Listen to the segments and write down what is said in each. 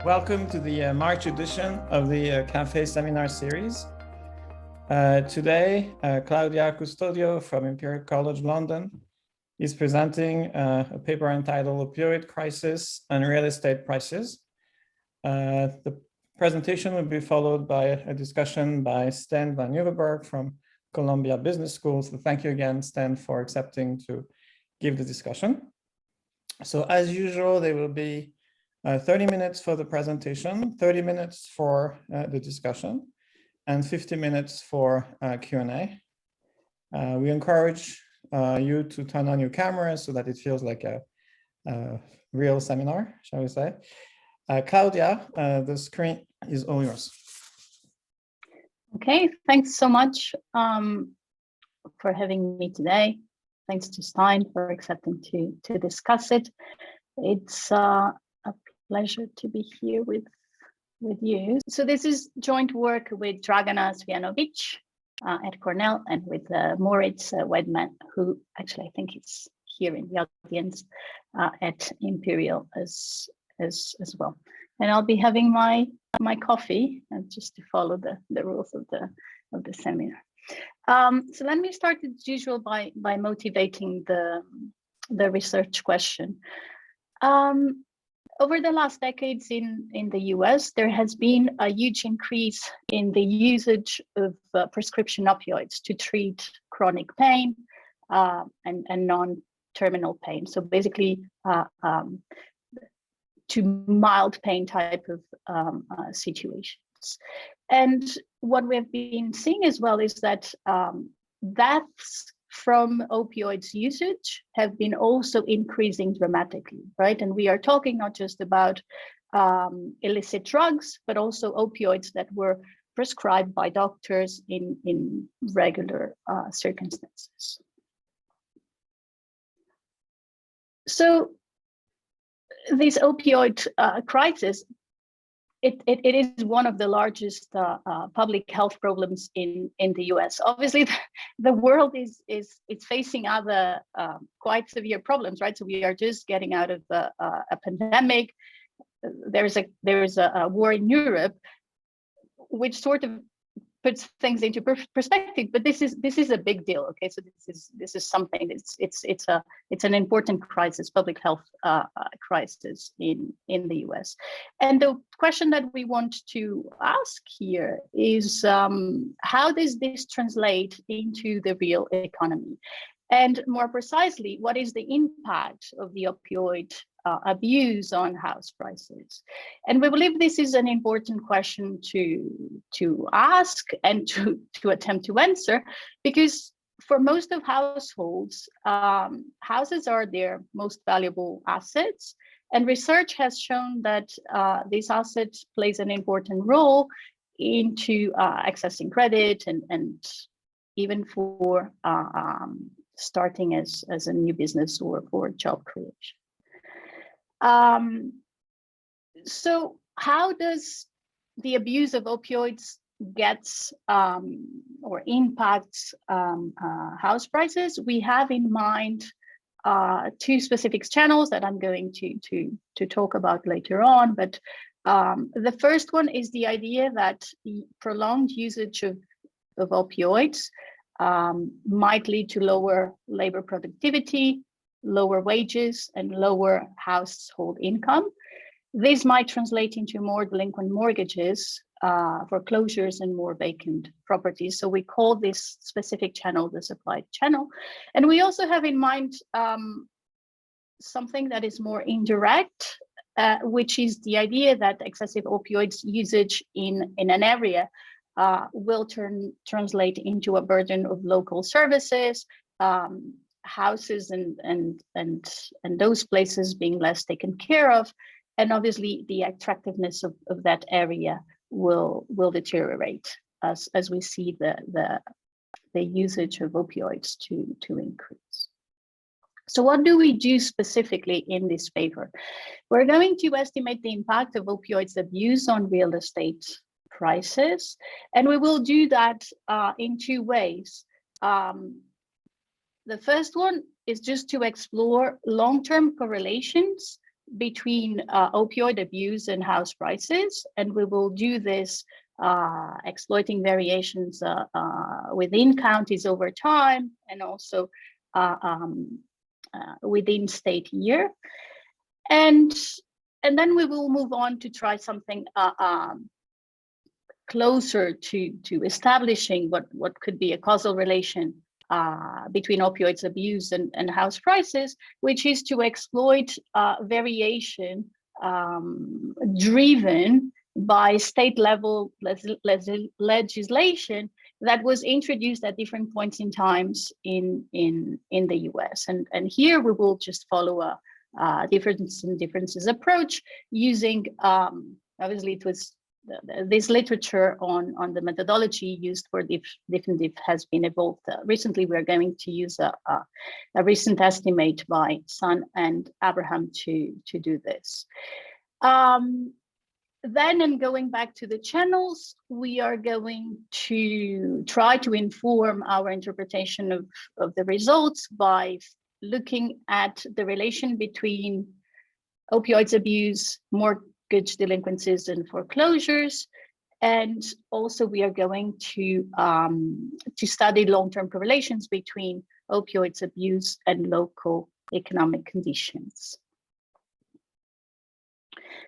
Welcome to the March edition of the CAFFE seminar series. Today, Claudia Custodio from Imperial College London is presenting a paper entitled Opioid Crisis and Real Estate Prices. The presentation will be followed by a discussion by Stijn van Nieuwerburgh from Columbia Business School. So thank you again, Stijn, for accepting to give the discussion. So as usual, there will be 30 minutes for the presentation, 30 minutes for the discussion, and 50 minutes for Q&A. We encourage you to turn on your cameras so that it feels like a real seminar, shall we say. Claudia, the screen is all yours. Okay, thanks so much for having me today. Thanks to Stijn for accepting to discuss it. It's a pleasure to be here with you. So this is joint work with Dragana Svjanovic at Cornell and with Moritz Wedman, who actually I think is here in the audience at Imperial as well. And I'll be having my coffee just to follow the rules of the seminar. So let me start as usual by motivating the research question. Over the last decades in the US, there has been a huge increase in the usage of prescription opioids to treat chronic pain and non-terminal pain. So basically, to mild pain type of situations. And what we've been seeing as well is that deaths from opioids usage have been also increasing dramatically, right? And we are talking not just about illicit drugs, but also opioids that were prescribed by doctors in regular circumstances. So this opioid crisis, it is one of the largest public health problems in the US. Obviously, the world is facing other quite severe problems, right? So we are just getting out of a pandemic. There is a war in Europe, which sort of puts things into perspective. But this is a big deal. Okay, so this is something. It's an important crisis, public health crisis in the US. And the question that we want to ask here is how does this translate into the real economy? And more precisely, what is the impact of the opioid abuse on house prices? And we believe this is an important question to ask and to attempt to answer, because for most of households, houses are their most valuable assets. And research has shown that this asset plays an important role into accessing credit and even for starting as a new business or for job creation. So how does the abuse of opioids gets or impacts house prices? We have in mind two specific channels that I'm going to talk about later on. But the first one is the idea that the prolonged usage of opioids might lead to lower labor productivity, lower wages, and lower household income. This might translate into more delinquent mortgages, foreclosures, and more vacant properties. So we call this specific channel the supply channel. And we also have in mind something that is more indirect, which is the idea that excessive opioids usage in an area will translate into a burden of local services, houses and those places being less taken care of, and obviously the attractiveness of that area will deteriorate as we see the usage of opioids to increase. So what do we do specifically in this paper? We're going to estimate the impact of opioids abuse on real estate prices, and we will do that in two ways. The first one is just to explore long-term correlations between opioid abuse and house prices, and we will do this exploiting variations within counties over time, and also within state year. And then we will move on to try something closer to establishing what could be a causal relation between opioids abuse and house prices, which is to exploit variation driven by state level legislation that was introduced at different points in times in the US. And here we will just follow a differences approach using, obviously it was this literature on the methodology used for definitive has been evolved. Recently, we're going to use a recent estimate by Sun and Abraham to do this. Then, and going back to the channels, we are going to try to inform our interpretation of the results by looking at the relation between opioids abuse, mortgage delinquencies, and foreclosures. And also we are going to study long-term correlations between opioids abuse and local economic conditions.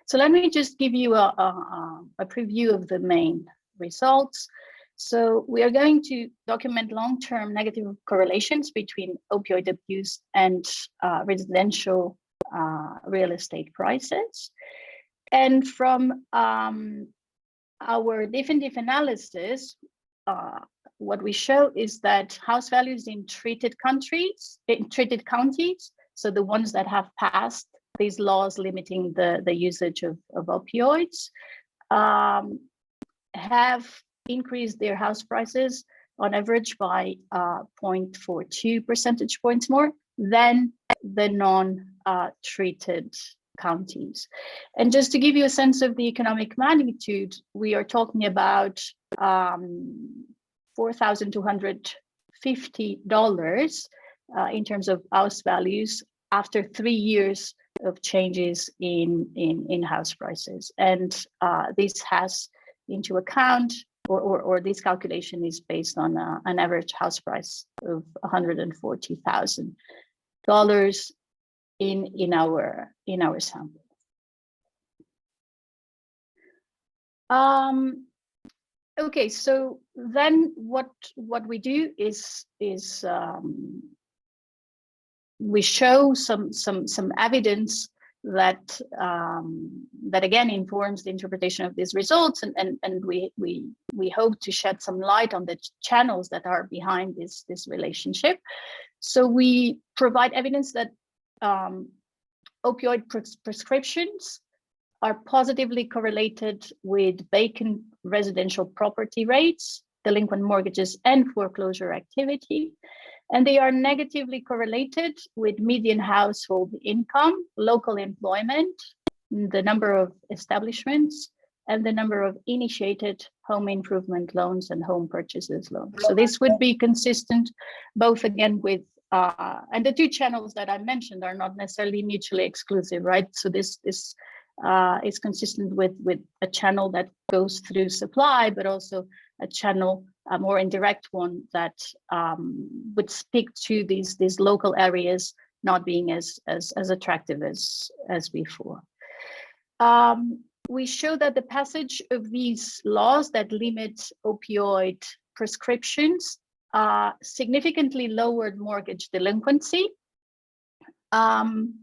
So let me just give you a preview of the main results. So we are going to document long-term negative correlations between opioid abuse and residential real estate prices. And from our definitive analysis, what we show is that house values in treated counties, so the ones that have passed these laws limiting the usage of opioids, have increased their house prices on average by 0.42 percentage points more than the non-treated counties. And just to give you a sense of the economic magnitude, we are talking about $4,250 in terms of house values after 3 years of changes in house prices. And this has into account, or this calculation is based on an average house price of $140,000 in our sample. Okay, so then what we do is we show some evidence that again informs the interpretation of these results, and we hope to shed some light on the channels that are behind this relationship. So we provide evidence that opioid prescriptions are positively correlated with vacant residential property rates, delinquent mortgages, and foreclosure activity. And they are negatively correlated with median household income, local employment, the number of establishments, and the number of initiated home improvement loans and home purchases loans. So this would be consistent both again with, and the two channels that I mentioned are not necessarily mutually exclusive, right? So this is consistent with a channel that goes through supply, but also a channel, a more indirect one that would speak to these local areas not being as attractive as before. We show that the passage of these laws that limit opioid prescriptions significantly lowered mortgage delinquency. And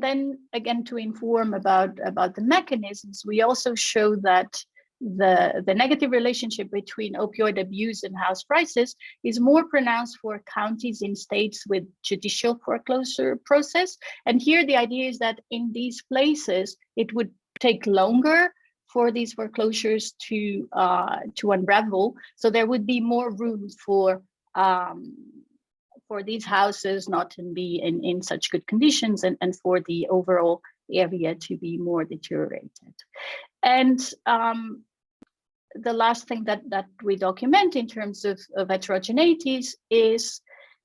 then again, to inform about the mechanisms, we also show that the negative relationship between opioid abuse and house prices is more pronounced for counties in states with judicial foreclosure process. And here the idea is that in these places, it would take longer for these foreclosures to unravel. So there would be more room for these houses not to be in such good conditions, and for the overall area to be more deteriorated. And the last thing that we document in terms of heterogeneities is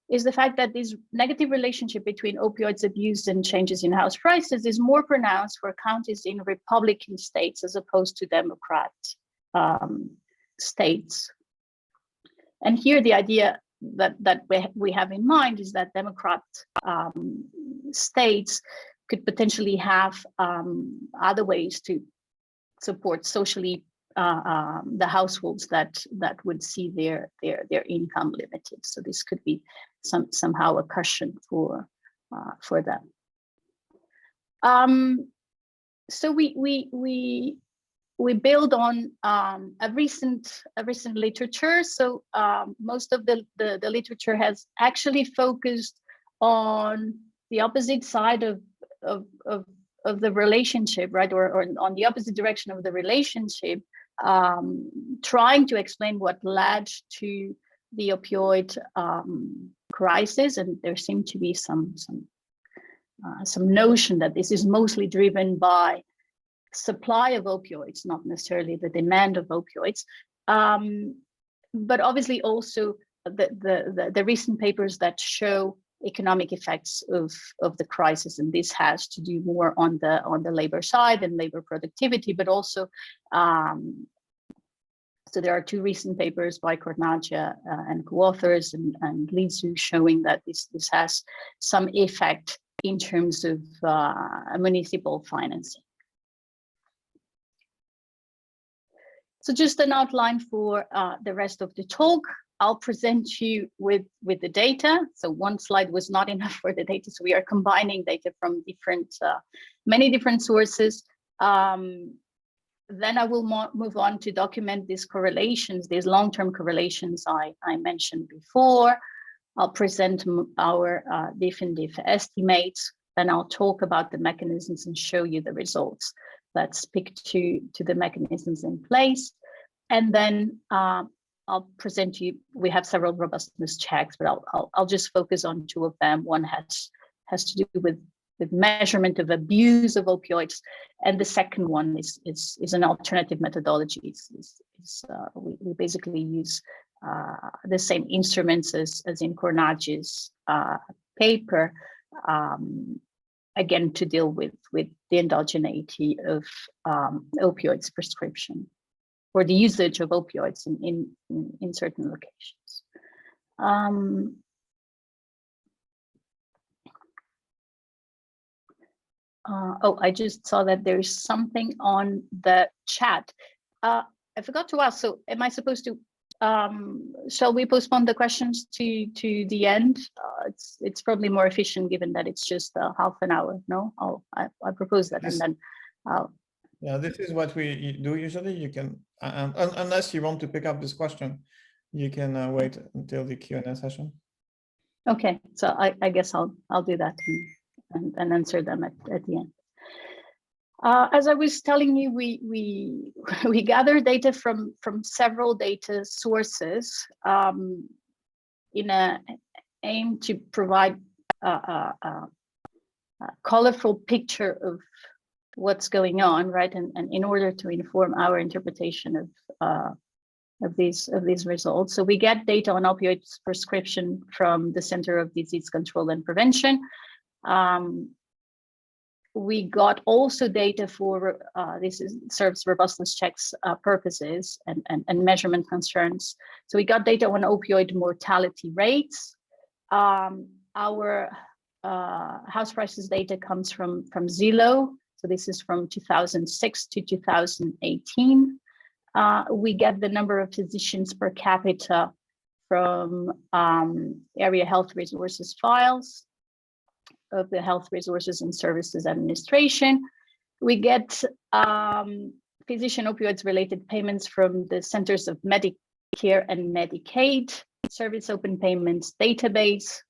is the fact that this negative relationship between opioids abuse and changes in house prices is more pronounced for counties in Republican states as opposed to Democrat states. And here the idea that we have in mind is that Democrat states could potentially have other ways to support socially the households that would see their income limited. So this could be somehow a cushion for them. So we build on a recent literature. So most of the literature has actually focused on the opposite side of the relationship, right, or on the opposite direction of the relationship, trying to explain what led to the opioid crisis. And there seemed to be some notion that this is mostly driven by supply of opioids, not necessarily the demand of opioids, but obviously also the recent papers that show economic effects of the crisis, and this has to do more on the labor side and labor productivity, but also so there are two recent papers by Cornagia and co-authors and Lizu showing that this has some effect in terms of municipal financing. So just an outline for the rest of the talk. I'll present you with the data. So one slide was not enough for the data, so we are combining data from many different sources. Then I will move on to document these correlations, these long-term correlations I mentioned before. I'll present our diff and diff estimates. Then I'll talk about the mechanisms and show you the results that speak to the mechanisms in place. And then I'll present you, we have several robustness checks, but I'll just focus on two of them. One has to do with measurement of abuse of opioids, and the second one is an alternative methodology. We basically use the same instruments as in Cornagi's paper, again to deal with the endogeneity of opioids prescription, or the usage of opioids in certain locations. Oh, I just saw that there's something on the chat. I forgot to ask, so am I supposed to, shall we postpone the questions to the end? It's probably more efficient given that it's just half an hour, no? I propose that, and then I'll... Yeah, this is what we do usually. You can, unless you want to pick up this question, you can wait until the Q&A session. Okay, so I guess I'll do that and answer them at the end. As I was telling you, we gather data from several data sources in an aim to provide a colorful picture of what's going on, right? And in order to inform our interpretation of these results. So we get data on opioids prescription from the Center of Disease Control and Prevention. We got also data for serves robustness checks purposes and measurement concerns. So we got data on opioid mortality rates. Our house prices data comes from Zillow. So this is from 2006 to 2018. We get the number of physicians per capita from area health resources files of the Health Resources and Services Administration. We get physician opioids related payments from the Centers of Medicare and Medicaid Service Open Payments Database.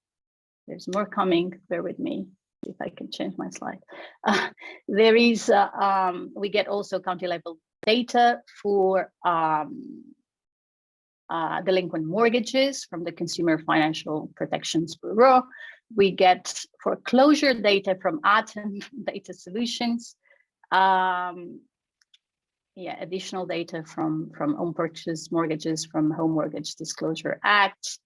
There's more coming, bear with me if I can change my slide. There is, we get also county level data for delinquent mortgages from the Consumer Financial Protections Bureau. We get foreclosure data from Atom Data Solutions. Additional data from home purchase mortgages from Home Mortgage Disclosure Act.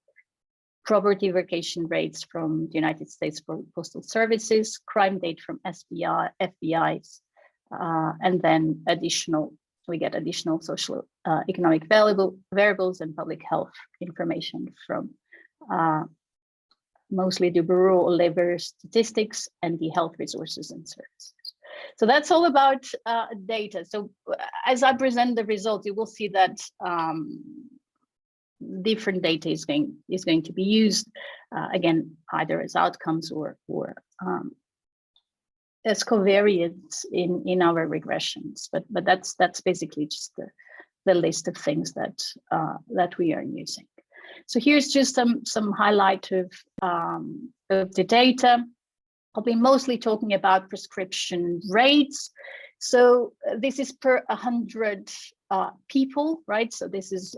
property vacation rates from the United States Postal Services, crime data from FBI's, and then we get additional social economic variables and public health information from mostly the Bureau of Labor Statistics and the Health Resources and Services. So that's all about data. So as I present the results, you will see that different data is going to be used, again, either as outcomes or as covariates in our regressions. But that's basically just the list of things that we are using. So here's just some highlight of the data. I'll be mostly talking about prescription rates. So this is per 100 people, right? So this is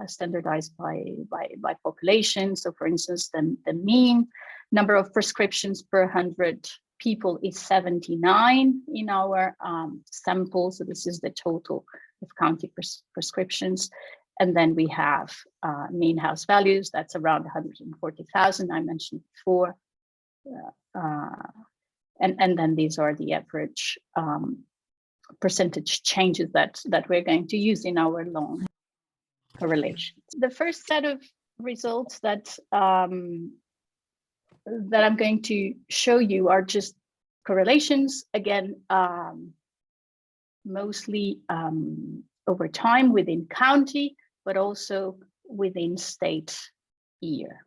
standardized by population. So for instance, the mean number of prescriptions per 100 people is 79 in our sample. So this is the total of county prescriptions. And then we have mean house values, that's around 140,000 I mentioned before. And then these are the average percentage changes that we're going to use in our long correlations. The first set of results that I'm going to show you are just correlations, again, mostly over time within county, but also within state year.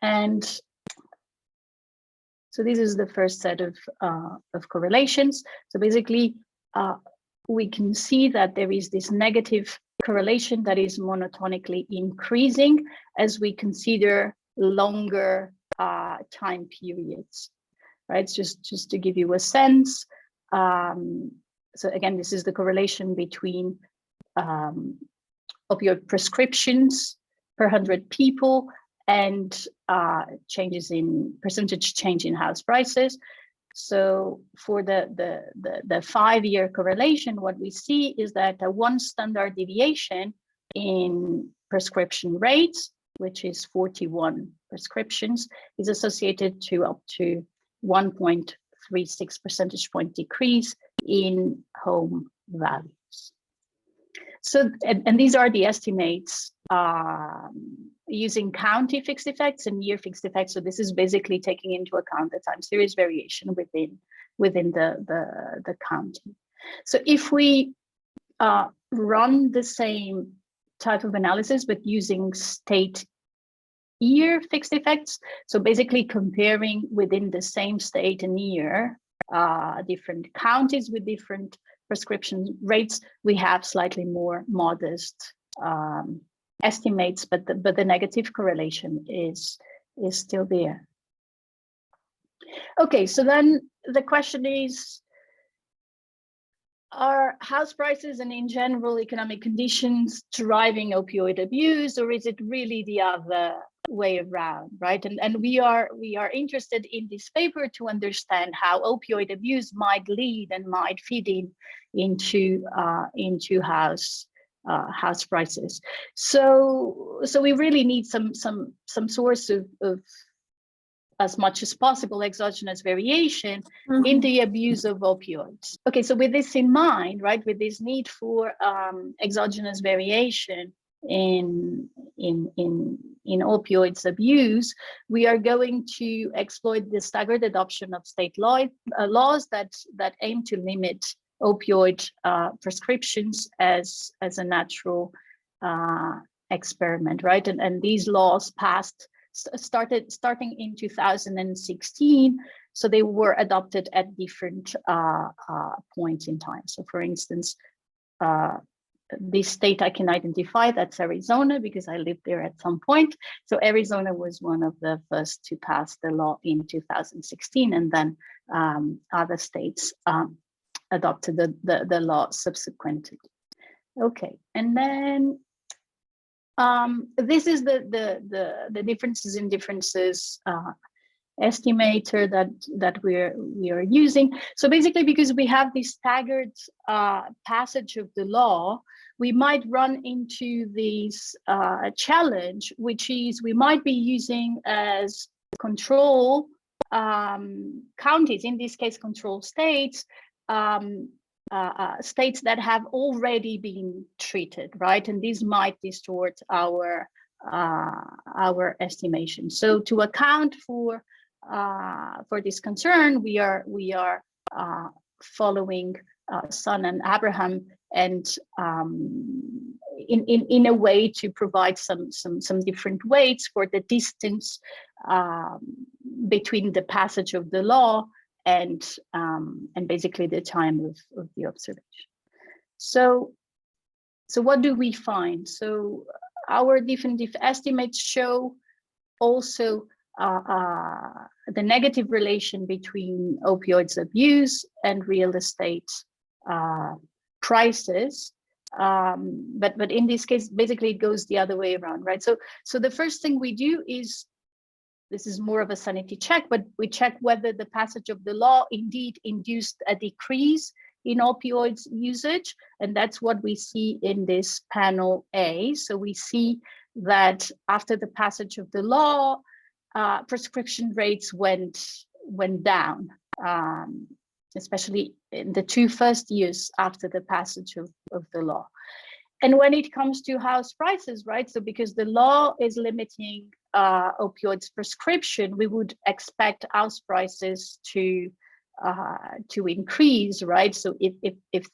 And so this is the first set of correlations. So basically, we can see that there is this negative correlation that is monotonically increasing as we consider longer time periods, right? Just to give you a sense. So again, this is the correlation between opioid prescriptions per 100 people and changes in percentage change in house prices. So for the 5-year correlation, what we see is that a 1 standard deviation in prescription rates, which is 41 prescriptions, is associated to up to 1.36 percentage point decrease in home values. So, and these are the estimates using county fixed effects and year fixed effects. So this is basically taking into account the time series variation within the county. So if we run the same type of analysis, but using state year fixed effects, so basically comparing within the same state and year, different counties with different prescription rates, we have slightly more modest estimates, but the negative correlation is still there. Okay, so then the question is, are house prices and in general economic conditions driving opioid abuse, or is it really the other way around, right? And we are interested in this paper to understand how opioid abuse might lead and might feed into house prices. So we really need some source of as much as possible exogenous variation in the abuse of opioids. Okay, so with this in mind, right, with this need for exogenous variation in opioids abuse, we are going to exploit the staggered adoption of state laws that aim to limit opioid prescriptions as a natural experiment, right? And these laws starting in 2016, so they were adopted at different points in time. So for instance, this state I can identify, that's Arizona, because I lived there at some point. So Arizona was one of the first to pass the law in 2016, and then other states adopted the law subsequently. Okay, and then this is the differences estimator that we are using. So basically, because we have this staggered passage of the law, we might run into this challenge, which is we might be using as control counties, in this case, control states, states that have already been treated, right? And this might distort our estimation. So to account for this concern, we are following Sun and Abraham, and in a way to provide some different weights for the distance between the passage of the law and basically the time of the observation. So what do we find? So our definitive estimates show also the negative relation between opioids abuse and real estate prices. But in this case, basically it goes the other way around, right? So the first thing we do is, this is more of a sanity check, but we check whether the passage of the law indeed induced a decrease in opioids usage. And that's what we see in this panel A. So we see that after the passage of the law, prescription rates went down, especially in the 2 first years after the passage of the law. And when it comes to house prices, right? So because the law is limiting opioids prescription, we would expect house prices to increase, right? So if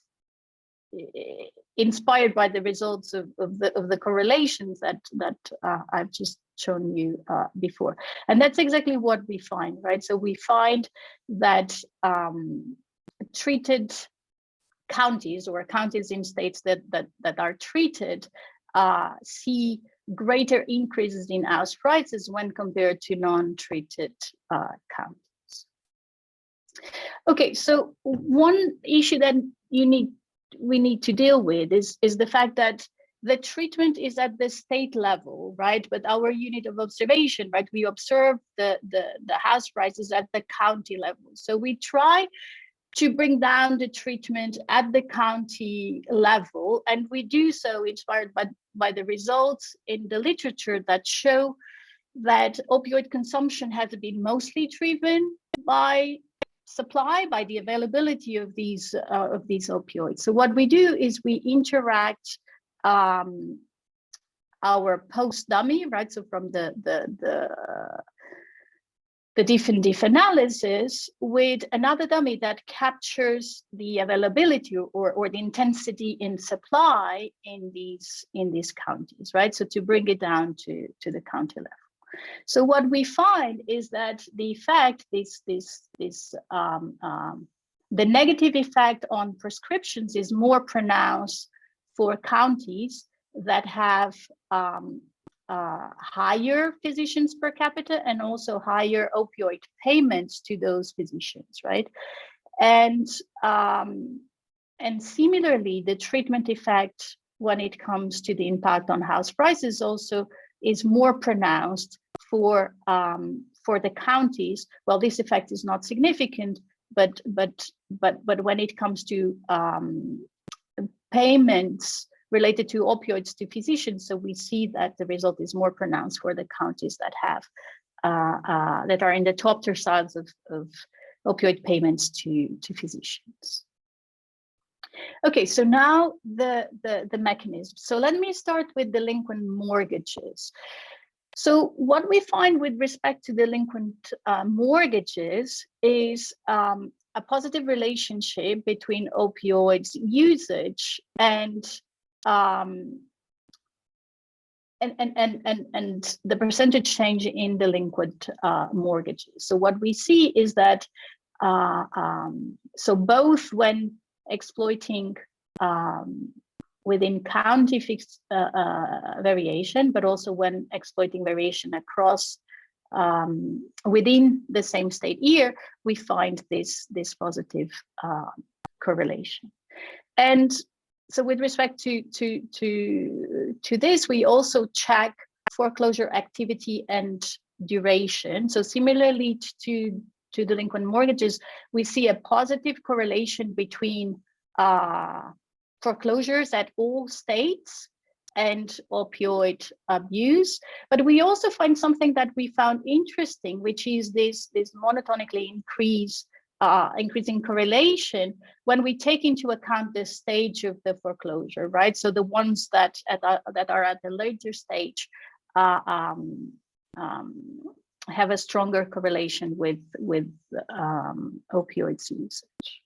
inspired by the results of the correlations that I've just shown you before. And that's exactly what we find, right? So we find that treated counties, or counties in states that are treated, see greater increases in house prices when compared to non-treated counties. Okay, so one issue that we need to deal with is the fact that the treatment is at the state level, right? But our unit of observation, right? We observe the house prices at the county level. So we try to bring down the treatment at the county level, and we do so inspired by the results in the literature that show that opioid consumption has been mostly driven by supply, by the availability of these opioids. So what we do is we interact our post dummy, right? So from the diff analysis with another dummy that captures the availability or the intensity in supply in these counties, right? So to bring it down to the county level. So what we find is that the effect, the negative effect on prescriptions is more pronounced for counties that have higher physicians per capita and also higher opioid payments to those physicians, right? And similarly, the treatment effect when it comes to the impact on house prices also is more pronounced for the counties. Well, this effect is not significant, but when it comes to payments related to opioids to physicians, so we see that the result is more pronounced for the counties that have that are in the top terciles of opioid payments to physicians. Okay, so now the mechanism. So let me start with delinquent mortgages. So what we find with respect to delinquent mortgages is a positive relationship between opioids usage and the percentage change in delinquent mortgages. So what we see is that so both when exploiting within county fixed variation, but also when exploiting variation across within the same state year, we find this positive correlation. And so with respect to this, we also check foreclosure activity and duration. So similarly to delinquent mortgages, we see a positive correlation between foreclosures at all states and opioid abuse. But we also find something that we found interesting, which is this monotonically increasing correlation when we take into account the stage of the foreclosure, right? So the ones that are at the later stage have a stronger correlation with opioids usage.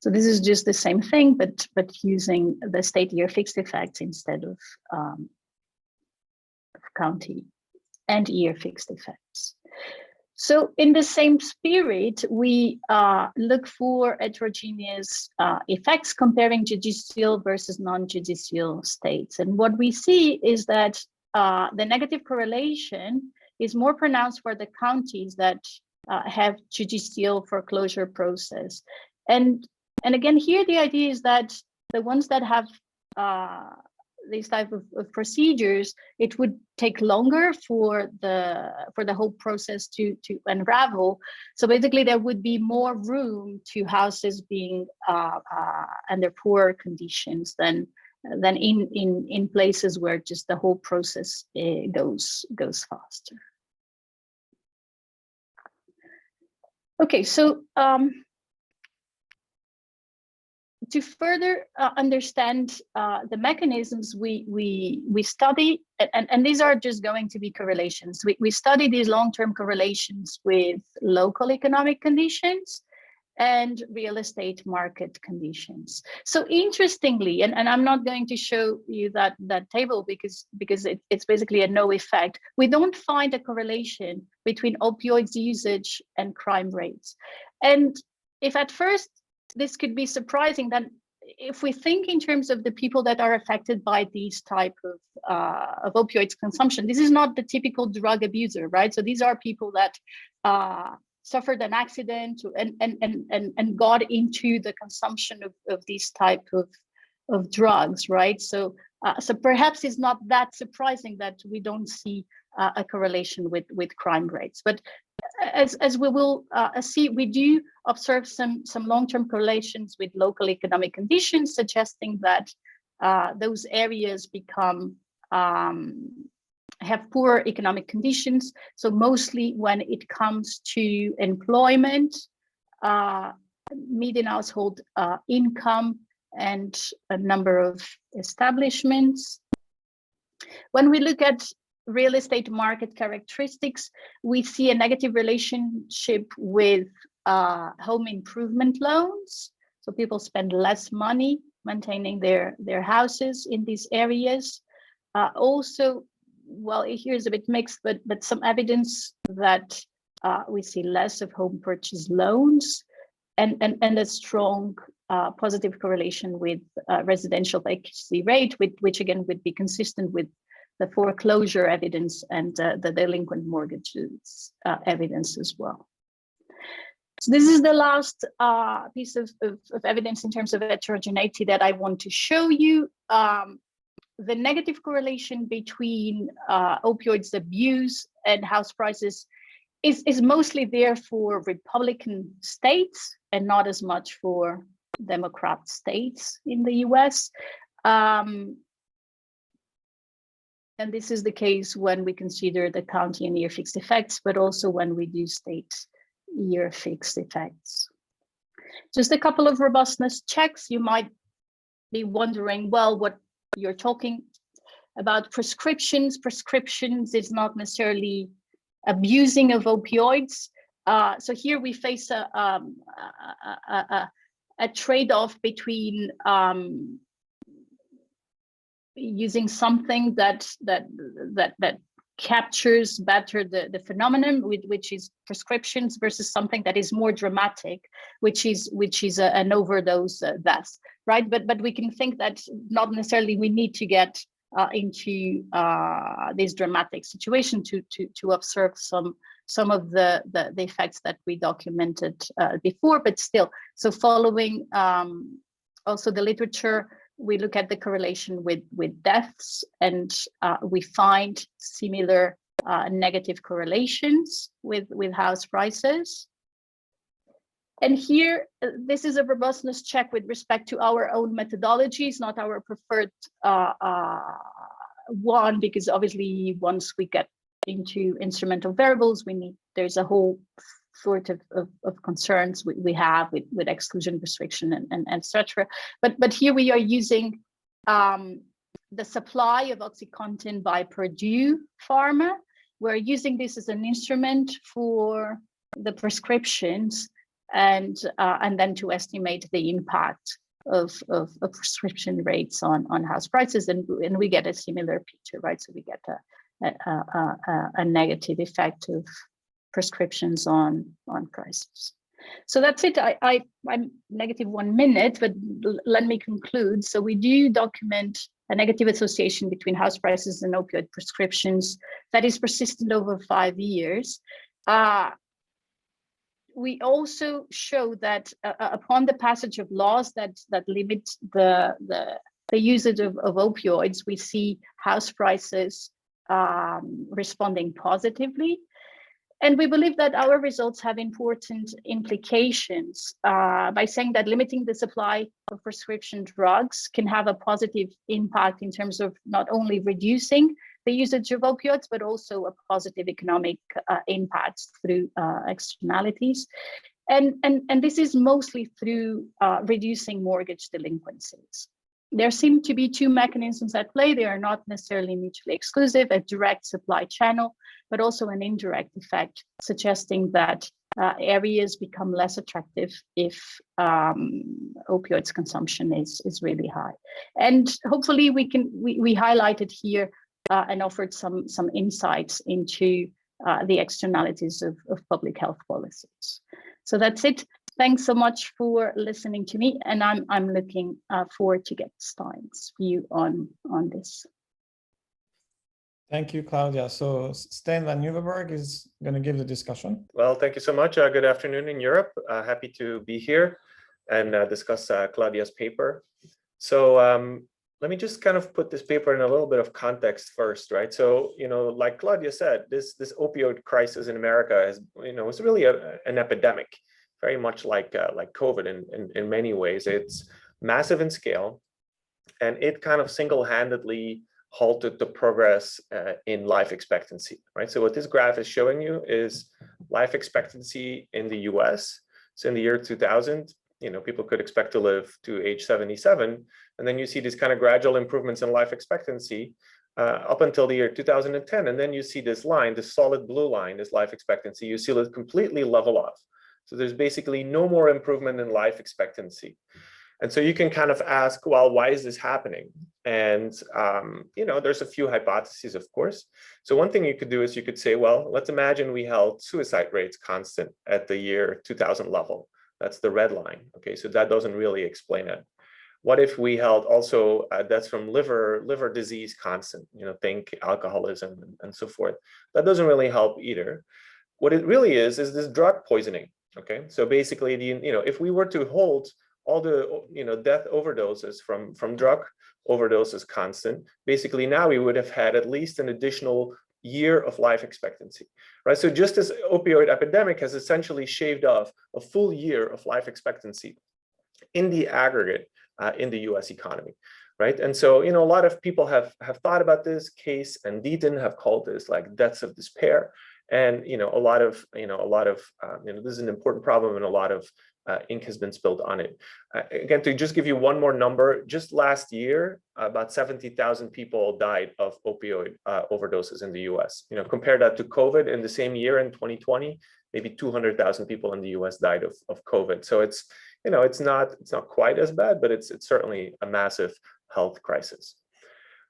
So this is just the same thing, but using the state year fixed effects instead of county and year fixed effects. So in the same spirit, we look for heterogeneous effects comparing judicial versus non-judicial states. And what we see is that the negative correlation is more pronounced for the counties that have judicial foreclosure process. And again, here the idea is that the ones that have these type of procedures, it would take longer for the whole process to unravel. So basically, there would be more room to houses being under poor conditions than in places where just the whole process goes faster. Okay, so to further understand the mechanisms, we study, and these are just going to be correlations. We study these long-term correlations with local economic conditions and real estate market conditions. So interestingly, and I'm not going to show you that table because it's basically a no effect. We don't find a correlation between opioids usage and crime rates. And if at first this could be surprising, then if we think in terms of the people that are affected by these type of opioids consumption, this is not the typical drug abuser, right? So these are people that suffered an accident and got into the consumption of these type of drugs, right? So so perhaps it's not that surprising that we don't see a correlation with crime rates. But as we will see, we do observe some long-term correlations with local economic conditions, suggesting that those areas become have poor economic conditions. So mostly when it comes to employment, median household income, and a number of establishments. When we look at real estate market characteristics, we see a negative relationship with home improvement loans. So people spend less money maintaining their houses in these areas. Also, well, here's a bit mixed, but some evidence that we see less of home purchase loans and a strong positive correlation with residential vacancy rate, which again would be consistent with the foreclosure evidence and the delinquent mortgages evidence as well. So this is the last piece of evidence in terms of heterogeneity that I want to show you. The negative correlation between opioids abuse and house prices is mostly there for Republican states and not as much for Democrat states in the US. And this is the case when we consider the county and year fixed effects, but also when we do state year fixed effects. Just a couple of robustness checks. You might be wondering, well, what you're talking about prescriptions. Prescriptions is not necessarily abusing of opioids. So here we face a trade-off between using something that captures better the phenomenon, which is prescriptions, versus something that is more dramatic, which is an overdose death, right? But we can think that not necessarily we need to get into this dramatic situation to observe some of the effects that we documented before, but still. So following also the literature, we look at the correlation with deaths, and we find similar negative correlations with house prices. And here, this is a robustness check with respect to our own methodologies, not our preferred one, because obviously once we get into instrumental variables, there's a whole sort of concerns we have with exclusion, restriction, and etc. But here we are using the supply of OxyContin by Purdue Pharma. We're using this as an instrument for the prescriptions and then to estimate the impact of prescription rates on house prices, and we get a similar picture, right? So we get a negative effect of prescriptions on prices. So that's it. I'm negative 1 minute, but let me conclude. So we do document a negative association between house prices and opioid prescriptions that is persistent over 5 years. We also show that upon the passage of laws that limit the usage of opioids, we see house prices responding positively. And we believe that our results have important implications by saying that limiting the supply of prescription drugs can have a positive impact in terms of not only reducing the usage of opioids, but also a positive economic impact through externalities. And this is mostly through reducing mortgage delinquencies. There seem to be two mechanisms at play. They are not necessarily mutually exclusive, a direct supply channel, but also an indirect effect, suggesting that areas become less attractive if opioids consumption is really high. And hopefully we highlighted here and offered some insights into the externalities of public health policies. So that's it. Thanks so much for listening to me, and I'm looking forward to get Stijn's view on this. Thank you, Claudia. So Stijn van Nieuwerburgh is going to give the discussion. Well, thank you so much. Good afternoon in Europe. Happy to be here and discuss Claudia's paper. So let me just kind of put this paper in a little bit of context first, right? So, like Claudia said, this opioid crisis in America is, it's really an epidemic, very much like COVID in many ways. It's massive in scale, and it kind of single-handedly halted the progress in life expectancy, right? So what this graph is showing you is life expectancy in the US. So in the year 2000, people could expect to live to age 77. And then you see these kind of gradual improvements in life expectancy up until the year 2010. And then you see this line, this solid blue line, this life expectancy, you see it completely level off. So there's basically no more improvement in life expectancy. And so you can kind of ask, well, why is this happening? And, there's a few hypotheses, of course. So one thing you could do is you could say, well, let's imagine we held suicide rates constant at the year 2000 level. That's the red line. Okay, so that doesn't really explain it. What if we held also deaths from liver disease constant, think alcoholism and so forth? That doesn't really help either. What it really is this drug poisoning. Okay, so basically, if we were to hold all the death overdoses from drug overdoses constant, basically now we would have had at least an additional year of life expectancy, right? So just as opioid epidemic has essentially shaved off a full year of life expectancy in the aggregate in the US economy, right? And so, a lot of people have thought about this case, and Deaton have called this like deaths of despair. And, a lot of this is an important problem, and a lot of ink has been spilled on it. Again, to just give you one more number, just last year, about 70,000 people died of opioid overdoses in the US. Compare that to COVID in the same year in 2020, maybe 200,000 people in the US died of COVID. So it's, it's not quite as bad, but it's certainly a massive health crisis.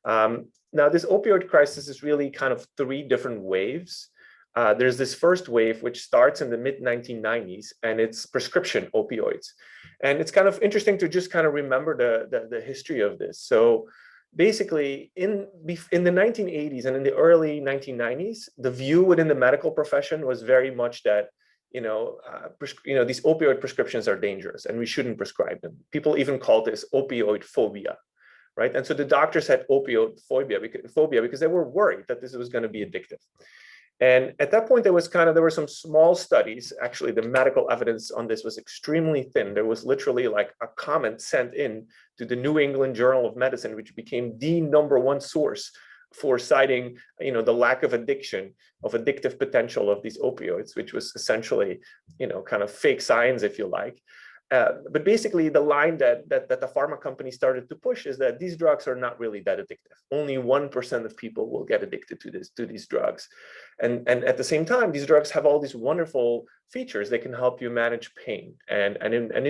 Now, this opioid crisis is really kind of three different waves. There's this first wave, which starts in the mid-1990s, and it's prescription opioids. And it's kind of interesting to just kind of remember the history of this. So basically, in the 1980s and in the early 1990s, the view within the medical profession was very much that, these opioid prescriptions are dangerous and we shouldn't prescribe them. People even called this opioid phobia, right? And so the doctors had opioid phobia because they were worried that this was going to be addictive. And at that point, there were some small studies. Actually, the medical evidence on this was extremely thin. There was literally like a comment sent in to the New England Journal of Medicine, which became the #1 source for citing, the lack of addictive potential of these opioids, which was essentially, kind of fake science, if you like. But basically, the line that the pharma company started to push is that these drugs are not really that addictive. Only 1% of people will get addicted to these drugs, and at the same time, these drugs have all these wonderful features. They can help you manage pain, and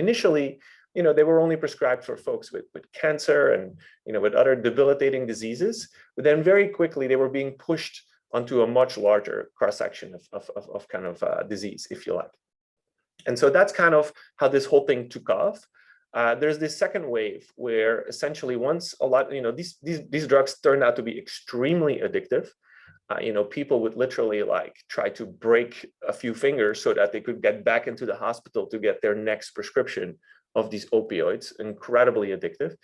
initially, they were only prescribed for folks with cancer and with other debilitating diseases. But then very quickly, they were being pushed onto a much larger cross section of kind of disease, if you like. And so that's kind of how this whole thing took off. There's this second wave where essentially once a lot, these drugs turned out to be extremely addictive. People would literally like try to break a few fingers so that they could get back into the hospital to get their next prescription of these opioids. Incredibly addictive.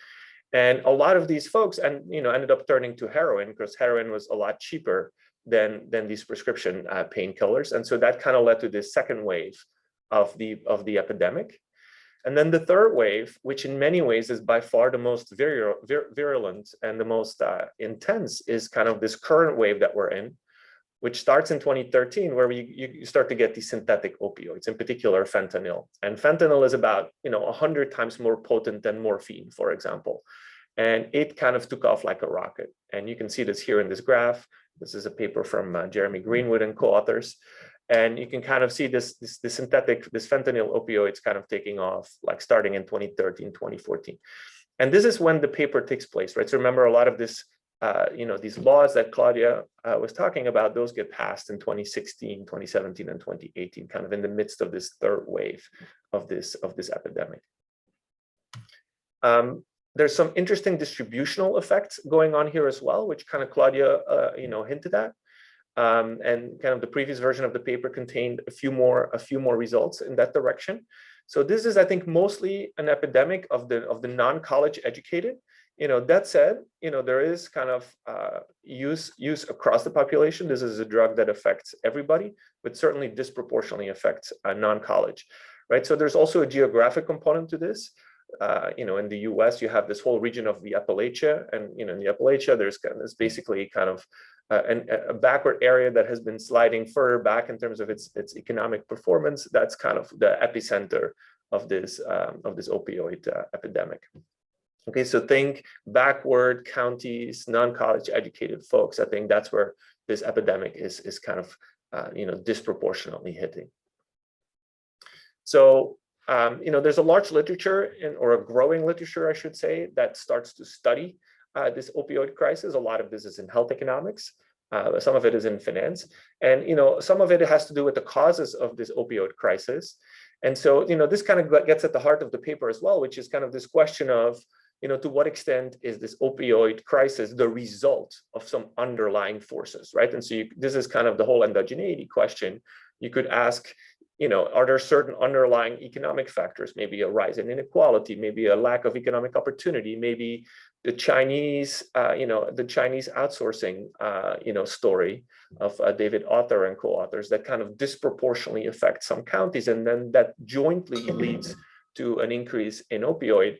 And a lot of these folks ended up turning to heroin because heroin was a lot cheaper than these prescription painkillers. And so that kind of led to this second wave of the epidemic. And then the third wave, which in many ways is by far the most virulent and the most intense, is kind of this current wave that we're in, which starts in 2013, where you start to get these synthetic opioids, in particular fentanyl. And fentanyl is about 100 times more potent than morphine, for example. And it kind of took off like a rocket. And you can see this here in this graph. This is a paper from Jeremy Greenwood and co-authors. And you can kind of see this fentanyl opioids kind of taking off, like starting in 2013, 2014. And this is when the paper takes place, right? So remember, a lot of this, these laws that Claudia was talking about, those get passed in 2016, 2017, and 2018, kind of in the midst of this third wave of this epidemic. There's some interesting distributional effects going on here as well, which kind of Claudia, hinted at. And kind of the previous version of the paper contained a few more results in that direction. So this is, I think, mostly an epidemic of the non-college educated. That said, there is kind of use across the population. This is a drug that affects everybody, but certainly disproportionately affects non-college, right? So there's also a geographic component to this. In the US, you have this whole region of the Appalachia, and in the Appalachia, there's basically kind of a backward area that has been sliding further back in terms of its economic performance. That's kind of the epicenter of this opioid epidemic. Okay, so think backward counties, non-college educated folks. I think that's where this epidemic is kind of disproportionately hitting. So there's a large literature or a growing literature, I should say, that starts to study this opioid crisis. A lot of this is in health economics. Some of it is in finance. And, some of it has to do with the causes of this opioid crisis. And so, this kind of gets at the heart of the paper as well, which is kind of this question of, to what extent is this opioid crisis the result of some underlying forces, right? And so this is kind of the whole endogeneity question. You could ask, are there certain underlying economic factors, maybe a rise in inequality, maybe a lack of economic opportunity, maybe the Chinese outsourcing, story of David Author and co-authors that kind of disproportionately affect some counties, and then that jointly leads to an increase in opioid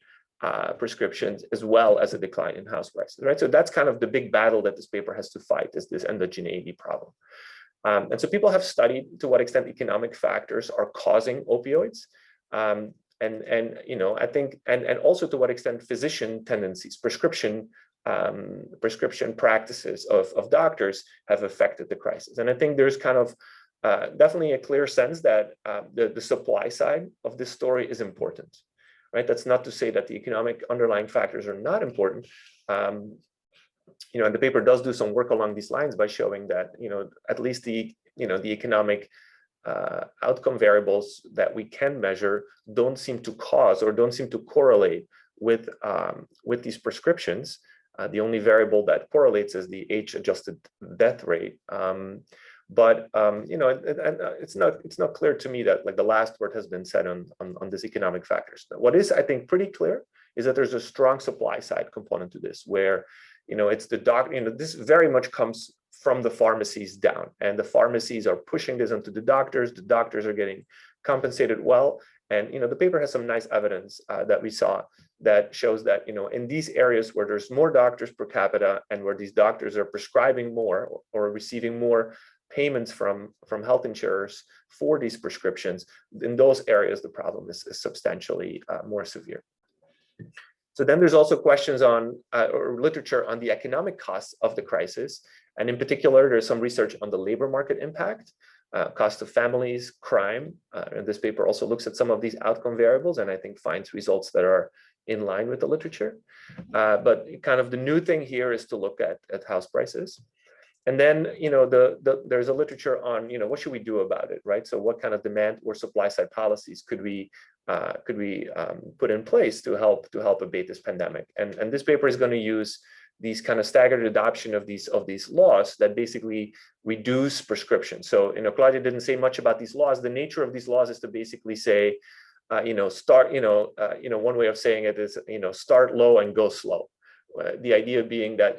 prescriptions as well as a decline in house prices, right? So that's kind of the big battle that this paper has to fight, is this endogeneity problem. And so people have studied to what extent economic factors are causing opioids, and I think, and also to what extent physician tendencies, prescription practices of doctors have affected the crisis. And I think there's kind of definitely a clear sense that the supply side of this story is important, right? That's not to say that the economic underlying factors are not important. And the paper does do some work along these lines by showing that, at least the economic outcome variables that we can measure don't seem to cause or don't seem to correlate with these prescriptions. The only variable that correlates is the age-adjusted death rate. It's not clear to me that like the last word has been said on this economic factors. What is, I think, pretty clear is that there's a strong supply side component to this, where it's the this very much comes from the pharmacies down, and the pharmacies are pushing this onto the doctors are getting compensated well. And the paper has some nice evidence that we saw that shows that in these areas where there's more doctors per capita and where these doctors are prescribing more or receiving more payments from health insurers for these prescriptions, in those areas the problem is substantially more severe. So then there's also questions on or literature on the economic costs of the crisis, and in particular there's some research on the labor market impact, cost of families, crime, and this paper also looks at some of these outcome variables and I think finds results that are in line with the literature. But kind of the new thing here is to look at house prices. And then, there's a literature on, what should we do about it, right? So what kind of demand or supply side policies could we put in place to help abate this pandemic? And this paper is going to use these kind of staggered adoption of these laws that basically reduce prescription. So, Claudia didn't say much about these laws. The nature of these laws is to basically say, one way of saying it is, start low and go slow. The idea being that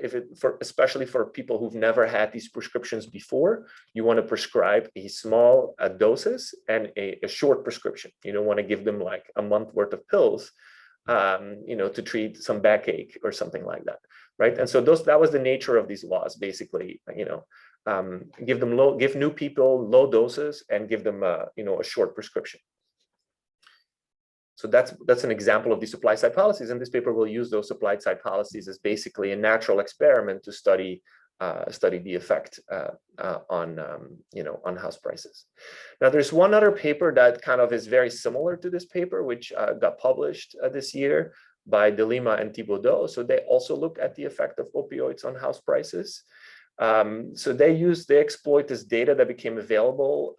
especially for people who've never had these prescriptions before, you want to prescribe a small doses and a short prescription. You don't want to give them like a month worth of pills, to treat some backache or something like that, right? And so that was the nature of these laws, basically. Give new people low doses and give them a short prescription. So that's an example of the supply side policies, and this paper will use those supply side policies as basically a natural experiment to study the effect on house prices. Now, there's one other paper that kind of is very similar to this paper, which got published this year by De Lima and Thibodeau. So they also look at the effect of opioids on house prices. So they exploit this data that became available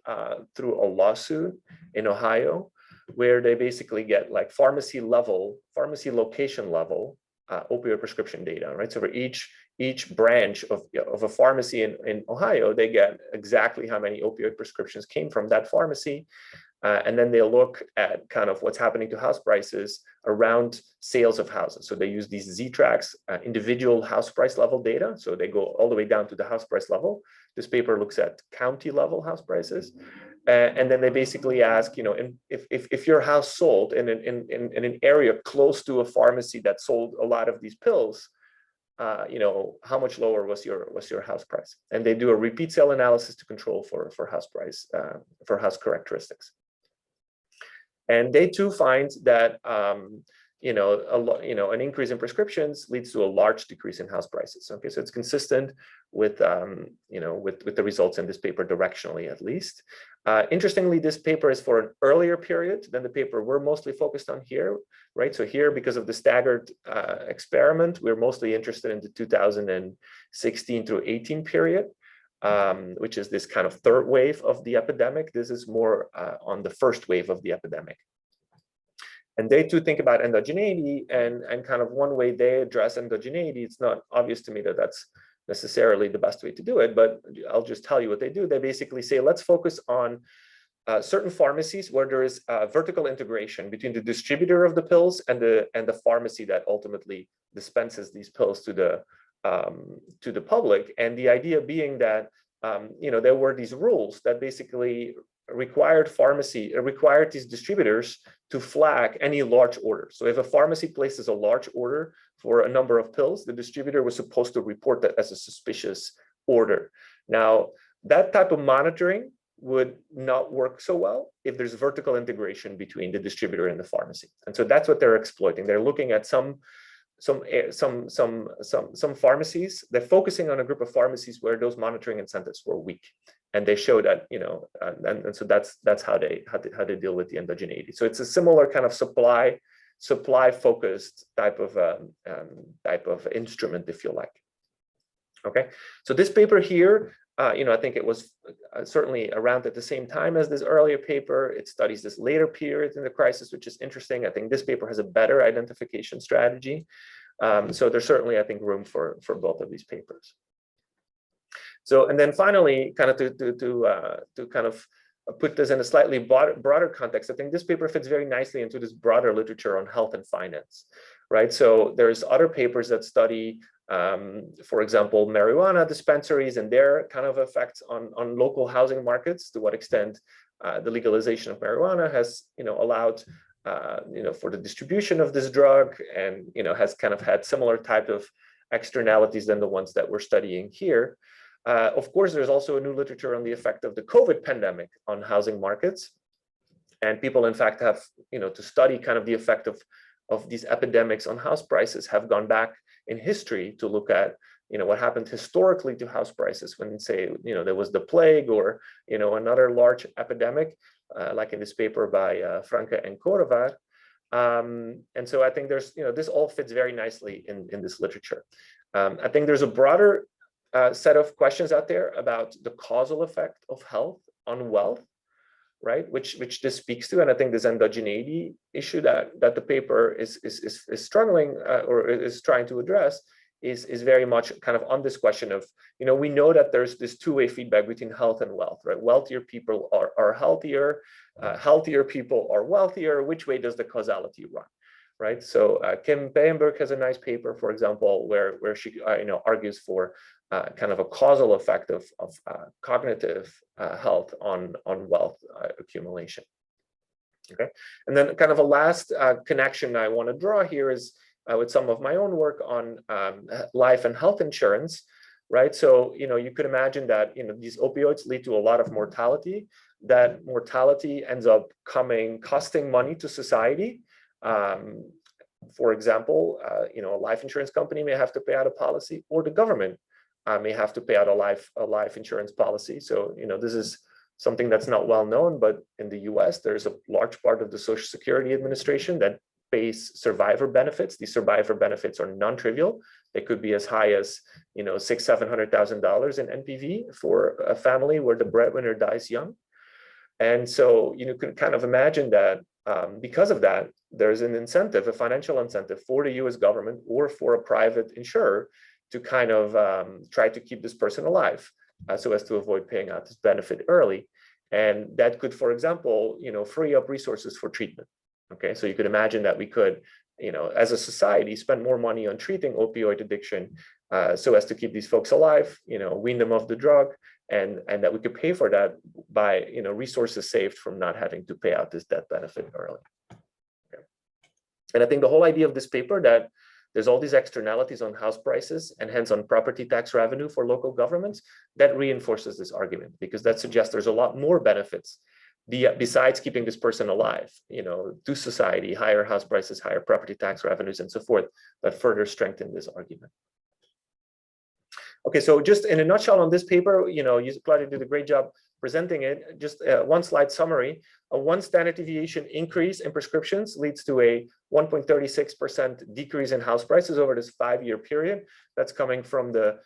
through a lawsuit in Ohio, where they basically get like pharmacy location level opioid prescription data, right? So for each branch of a pharmacy in Ohio, they get exactly how many opioid prescriptions came from that pharmacy. And then they look at kind of what's happening to house prices around sales of houses. So they use these Z-tracks, individual house price level data. So they go all the way down to the house price level. This paper looks at county level house prices. And then they basically ask, if your house sold in an area close to a pharmacy that sold a lot of these pills, how much lower was your house price? And they do a repeat sale analysis to control for house price, for house characteristics. And they too find that an increase in prescriptions leads to a large decrease in house prices. Okay, so it's consistent with with the results in this paper directionally, at least. Interestingly, this paper is for an earlier period than the paper we're mostly focused on here, right? So here, because of the staggered experiment, we're mostly interested in the 2016 through 18 period, which is this kind of third wave of the epidemic. This is more on the first wave of the epidemic. And they too think about endogeneity, and kind of one way they address endogeneity, it's not obvious to me that that's necessarily the best way to do it, but I'll just tell you what they do. They basically say, let's focus on certain pharmacies where there is vertical integration between the distributor of the pills and the pharmacy that ultimately dispenses these pills to the public. And the idea being that there were these rules that basically required these distributors to flag any large order. So if a pharmacy places a large order for a number of pills, the distributor was supposed to report that as a suspicious order. Now, that type of monitoring would not work so well if there's vertical integration between the distributor and the pharmacy. And so that's what they're exploiting. They're looking at some pharmacies. They're focusing on a group of pharmacies where those monitoring incentives were weak, and they show that and so that's how they deal with the endogeneity. So it's a similar kind of supply focused type of instrument, if you like. Okay, so this paper here, I think it was certainly around at the same time as this earlier paper. It studies this later period in the crisis, which is interesting. I think this paper has a better identification strategy. So there's certainly, I think, room for both of these papers. So, and then finally, kind of to kind of put this in a slightly broader context, I think this paper fits very nicely into this broader literature on health and finance, right? So there's other papers that study For example, marijuana dispensaries and their kind of effects on local housing markets, to what extent the legalization of marijuana has, allowed, for the distribution of this drug, and, has kind of had similar type of externalities than the ones that we're studying here. Of course, there's also a new literature on the effect of the COVID pandemic on housing markets. And people, in fact, have, to study kind of the effect of these epidemics on house prices, have gone back in history to look at, what happened historically to house prices when, say, there was the plague or, another large epidemic, like in this paper by Franke and Korevaar. And so I think there's, this all fits very nicely in this literature. I think there's a broader set of questions out there about the causal effect of health on wealth, right? Which this speaks to, and I think this endogeneity issue that the paper is struggling or is trying to address is very much kind of on this question of, we know that there's this two-way feedback between health and wealth, right? Wealthier people are healthier, healthier people are wealthier. Which way does the causality run, right? So Kim Peyenburg has a nice paper, for example, where she argues for kind of a causal effect of cognitive health on wealth accumulation. Okay, and then kind of a last connection I want to draw here is with some of my own work on life and health insurance, right? So, you could imagine that, these opioids lead to a lot of mortality. That mortality ends up costing money to society. For example, a life insurance company may have to pay out a policy, or the government may have to pay out a life insurance policy. So, this is something that's not well known, but in the US, there's a large part of the Social Security Administration that pays survivor benefits. These survivor benefits are non-trivial. They could be as high as, $600,000-$700,000 in NPV for a family where the breadwinner dies young. And so you can kind of imagine that because of that, there's an incentive, a financial incentive for the US government or for a private insurer to kind of try to keep this person alive so as to avoid paying out this benefit early. And that could, for example, free up resources for treatment. Okay, so you could imagine that we could, as a society, spend more money on treating opioid addiction so as to keep these folks alive, wean them off the drug, and that we could pay for that by, resources saved from not having to pay out this death benefit early. Okay. And I think the whole idea of this paper, that there's all these externalities on house prices and hence on property tax revenue for local governments, that reinforces this argument, because that suggests there's a lot more benefits besides keeping this person alive, to society, higher house prices, higher property tax revenues, and so forth, that further strengthen this argument. Okay, so just in a nutshell on this paper, Claudia did a great job presenting it. Just one slide summary: a 1 standard deviation increase in prescriptions leads to a 1.36% decrease in house prices over this 5-year period. That's coming from the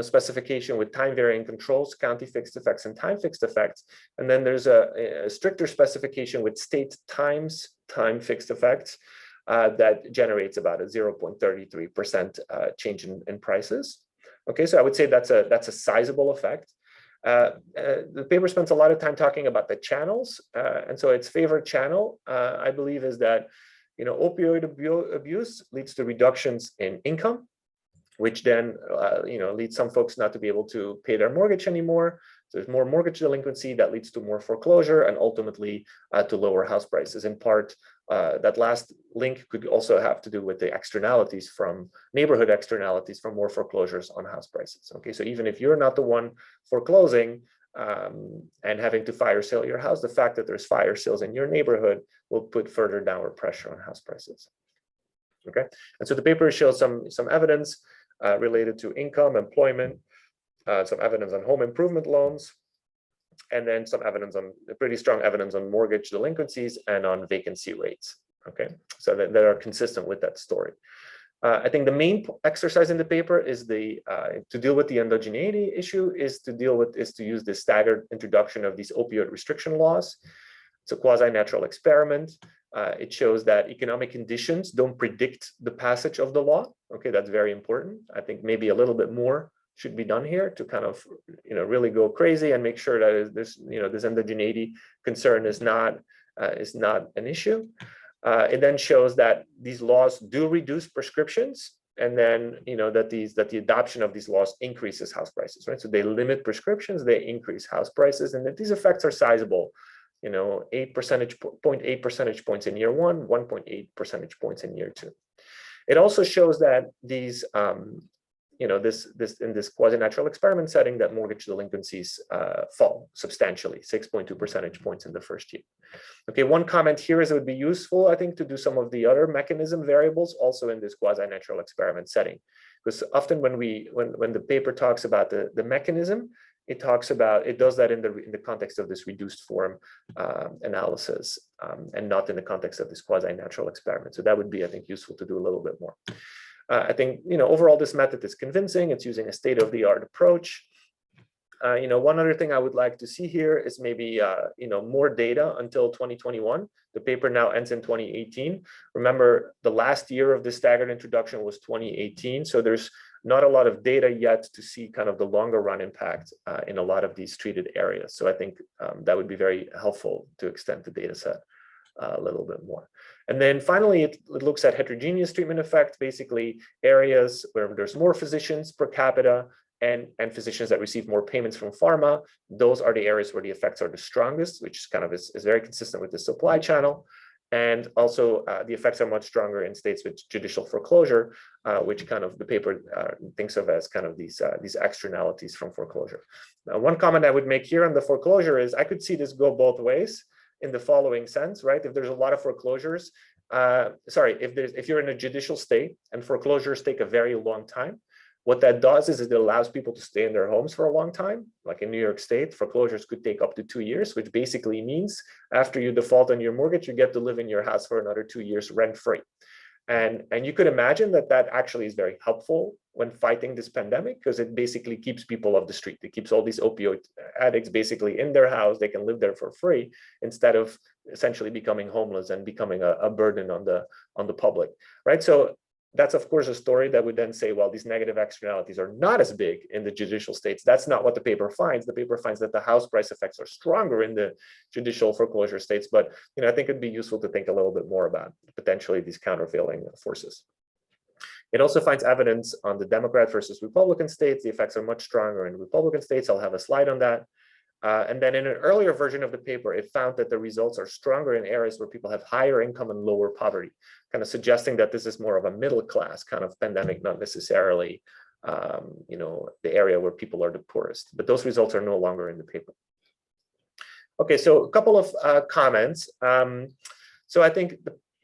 specification with time varying controls, county fixed effects, and time fixed effects. And then there's a stricter specification with state times time fixed effects that generates about a 0.33% change in prices. Okay, so I would say that's a sizable effect. The paper spends a lot of time talking about the channels, and so its favorite channel, I believe, is that opioid abuse leads to reductions in income, which then leads some folks not to be able to pay their mortgage anymore. So there's more mortgage delinquency that leads to more foreclosure and ultimately to lower house prices. In part, that last link could also have to do with the externalities from neighborhood externalities from more foreclosures on house prices. Okay, so even if you're not the one foreclosing and having to fire sale your house, the fact that there's fire sales in your neighborhood will put further downward pressure on house prices. Okay, and so the paper shows some evidence related to income, employment, some evidence on home improvement loans, and then some evidence on pretty strong evidence on mortgage delinquencies and on vacancy rates. Okay, so that are consistent with that story. I think the main exercise in the paper is to deal with the endogeneity issue is to use the staggered introduction of these opioid restriction laws. It's a quasi-natural experiment. It shows that economic conditions don't predict the passage of the law. Okay, that's very important. I think maybe a little bit more should be done here to kind of, really go crazy and make sure that this endogeneity concern is not an issue. It then shows that these laws do reduce prescriptions and then that the adoption of these laws increases house prices, right? So they limit prescriptions, they increase house prices, and that these effects are sizable. 0.8 percentage points in year 1, 1.8 percentage points in year 2. It also shows that these in this quasi-natural experiment setting, that mortgage delinquencies fall substantially, 6.2 percentage points in the first year. Okay, one comment here is it would be useful, I think, to do some of the other mechanism variables also in this quasi-natural experiment setting, because often when the paper talks about the mechanism, it does that in the context of this reduced form analysis, and not in the context of this quasi-natural experiment. So that would be, I think, useful to do a little bit more. I think, overall, this method is convincing. It's using a state-of-the-art approach. One other thing I would like to see here is maybe, more data until 2021. The paper now ends in 2018. Remember, the last year of the staggered introduction was 2018. So there's not a lot of data yet to see kind of the longer run impact in a lot of these treated areas. So I think that would be very helpful to extend the data set a little bit more. And then finally, it looks at heterogeneous treatment effect, basically areas where there's more physicians per capita and physicians that receive more payments from pharma. Those are the areas where the effects are the strongest, which is very consistent with the supply channel. And also the effects are much stronger in states with judicial foreclosure, which kind of the paper thinks of as kind of these externalities from foreclosure. Now, one comment I would make here on the foreclosure is I could see this go both ways in the following sense, right? If there's a lot of foreclosures, if you're in a judicial state and foreclosures take a very long time, what that does is it allows people to stay in their homes for a long time. Like in New York State, foreclosures could take up to 2 years, which basically means after you default on your mortgage, you get to live in your house for another 2 years rent-free. And you could imagine that actually is very helpful when fighting this pandemic, because it basically keeps people off the street. It keeps all these opioid addicts basically in their house. They can live there for free instead of essentially becoming homeless and becoming a burden on the public, right? So that's, of course, a story that would then say, well, these negative externalities are not as big in the judicial states. That's not what the paper finds. The paper finds that the house price effects are stronger in the judicial foreclosure states. But I think it'd be useful to think a little bit more about potentially these countervailing forces. It also finds evidence on the Democrat versus Republican states. The effects are much stronger in Republican states. I'll have a slide on that. And then in an earlier version of the paper, it found that the results are stronger in areas where people have higher income and lower poverty, kind of suggesting that this is more of a middle class kind of pandemic, not necessarily, the area where people are the poorest. But those results are no longer in the paper. Okay, so a couple of comments. So I think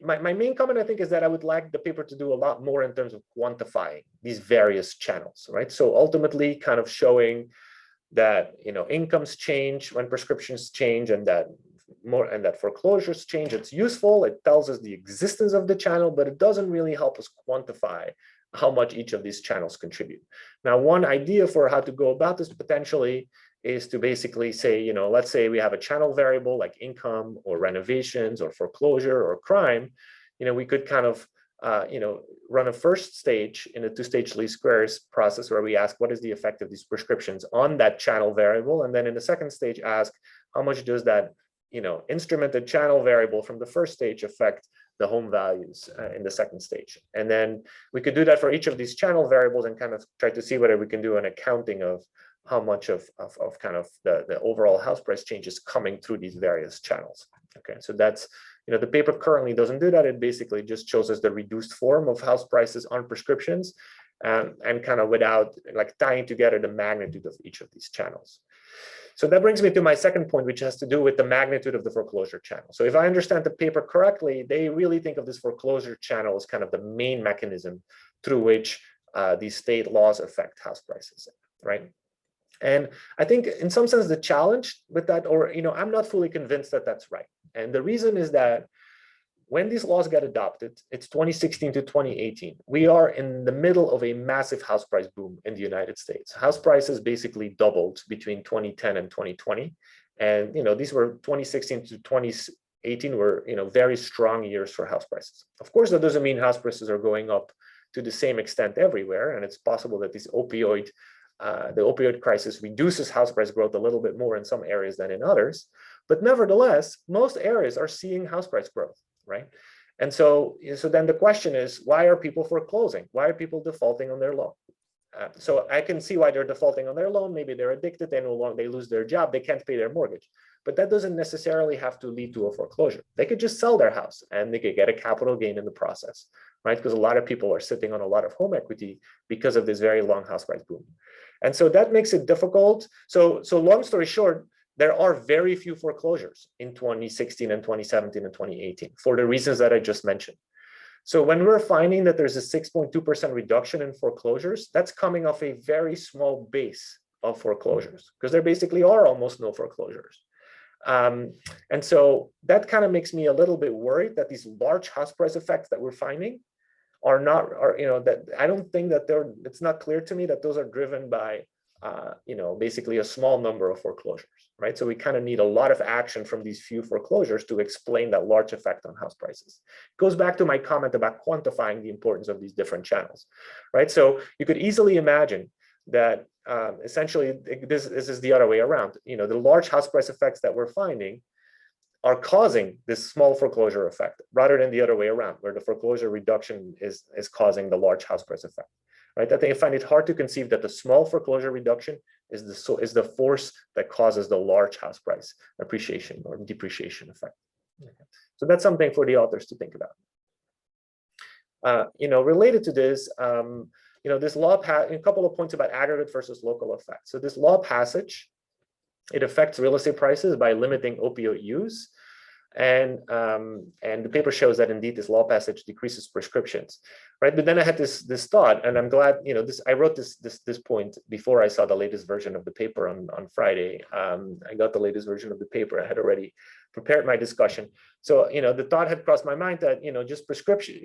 my main comment, I think, is that I would like the paper to do a lot more in terms of quantifying these various channels, right? So ultimately kind of showing that incomes change when prescriptions change, and that foreclosures change. It's useful. It tells us the existence of the channel, but it doesn't really help us quantify how much each of these channels contribute. Now, one idea for how to go about this potentially is to basically say, let's say we have a channel variable like income or renovations or foreclosure or crime. We could kind of run a first stage in a two-stage least squares process where we ask what is the effect of these prescriptions on that channel variable, and then in the second stage ask how much does that instrumented channel variable from the first stage affect the home values in the second stage. And then we could do that for each of these channel variables and kind of try to see whether we can do an accounting of how much of kind of the overall house price change is coming through these various channels. Okay, so that's the paper currently doesn't do that. It basically just shows us the reduced form of house prices on prescriptions, and kind of without like tying together the magnitude of each of these channels. So that brings me to my second point, which has to do with the magnitude of the foreclosure channel. So if I understand the paper correctly, they really think of this foreclosure channel as kind of the main mechanism through which these state laws affect house prices, right? And I think in some sense the challenge with that, or I'm not fully convinced that that's right. And the reason is that when these laws get adopted, it's 2016 to 2018. We are in the middle of a massive house price boom in the United States. House prices basically doubled between 2010 and 2020. And these were 2016 to 2018 were very strong years for house prices. Of course, that doesn't mean house prices are going up to the same extent everywhere. And it's possible that the opioid crisis reduces house price growth a little bit more in some areas than in others. But nevertheless, most areas are seeing house price growth, right? And so then the question is, why are people foreclosing? Why are people defaulting on their loan? So I can see why they're defaulting on their loan. Maybe they're addicted, they lose their job, they can't pay their mortgage. But that doesn't necessarily have to lead to a foreclosure. They could just sell their house and they could get a capital gain in the process, right? Because a lot of people are sitting on a lot of home equity because of this very long house price boom. And so that makes it difficult. So long story short, there are very few foreclosures in 2016 and 2017 and 2018 for the reasons that I just mentioned. So when we're finding that there's a 6.2% reduction in foreclosures, that's coming off a very small base of foreclosures because there basically are almost no foreclosures. And so that kind of makes me a little bit worried that these large house price effects that we're finding that I don't think that it's not clear to me that those are driven by, basically a small number of foreclosures, right? So we kind of need a lot of action from these few foreclosures to explain that large effect on house prices. It goes back to my comment about quantifying the importance of these different channels, right? So you could easily imagine that essentially this is the other way around. The large house price effects that we're finding are causing this small foreclosure effect rather than the other way around, where the foreclosure reduction is causing the large house price effect, right? I find it hard to conceive that the small foreclosure reduction is the force that causes the large house price appreciation or depreciation effect. So that's something for the authors to think about. Related to this, this law, a couple of points about aggregate versus local effects. So this law passage, it affects real estate prices by limiting opioid use. And the paper shows that indeed this law passage decreases prescriptions, right? But then I had this thought, and I'm glad, I wrote this point before I saw the latest version of the paper on Friday. I got the latest version of the paper. I had already prepared my discussion. So, the thought had crossed my mind that, just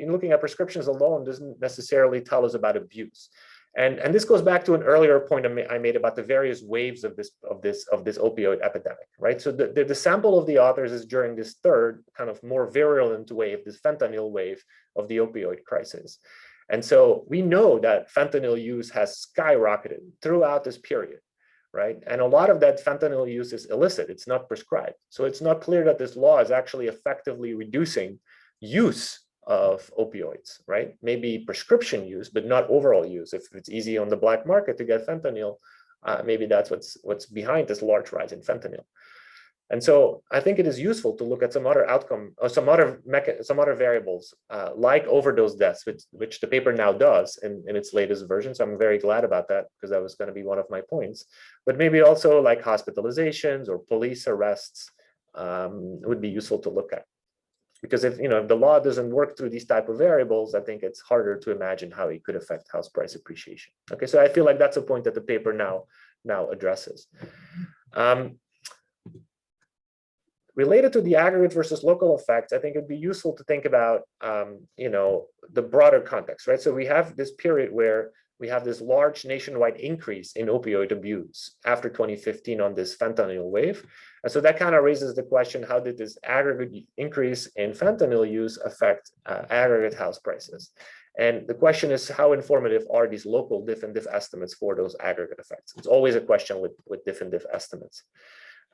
looking at prescriptions alone doesn't necessarily tell us about abuse. And this goes back to an earlier point I made about the various waves of this opioid epidemic, right? So the sample of the authors is during this third kind of more virulent wave, this fentanyl wave of the opioid crisis. And so we know that fentanyl use has skyrocketed throughout this period, right? And a lot of that fentanyl use is illicit, it's not prescribed. So it's not clear that this law is actually effectively reducing use of opioids, right? Maybe prescription use, but not overall use. If it's easy on the black market to get fentanyl, maybe that's what's behind this large rise in fentanyl. And so I think it is useful to look at some other outcome or some other variables like overdose deaths, which the paper now does in its latest version. So I'm very glad about that because that was going to be one of my points. But maybe also like hospitalizations or police arrests would be useful to look at. Because if the law doesn't work through these type of variables, I think it's harder to imagine how it could affect house price appreciation. Okay, so I feel like that's a point that the paper now addresses. Related to the aggregate versus local effects, I think it'd be useful to think about the broader context, right? So we have this period where we have this large nationwide increase in opioid abuse after 2015 on this fentanyl wave. And so that kind of raises the question, how did this aggregate increase in fentanyl use affect aggregate house prices? And the question is, how informative are these local diff and diff estimates for those aggregate effects? It's always a question with diff and diff estimates.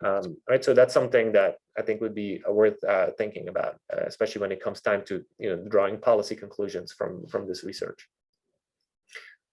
Right, so that's something that I think would be worth thinking about, especially when it comes time to drawing policy conclusions from this research.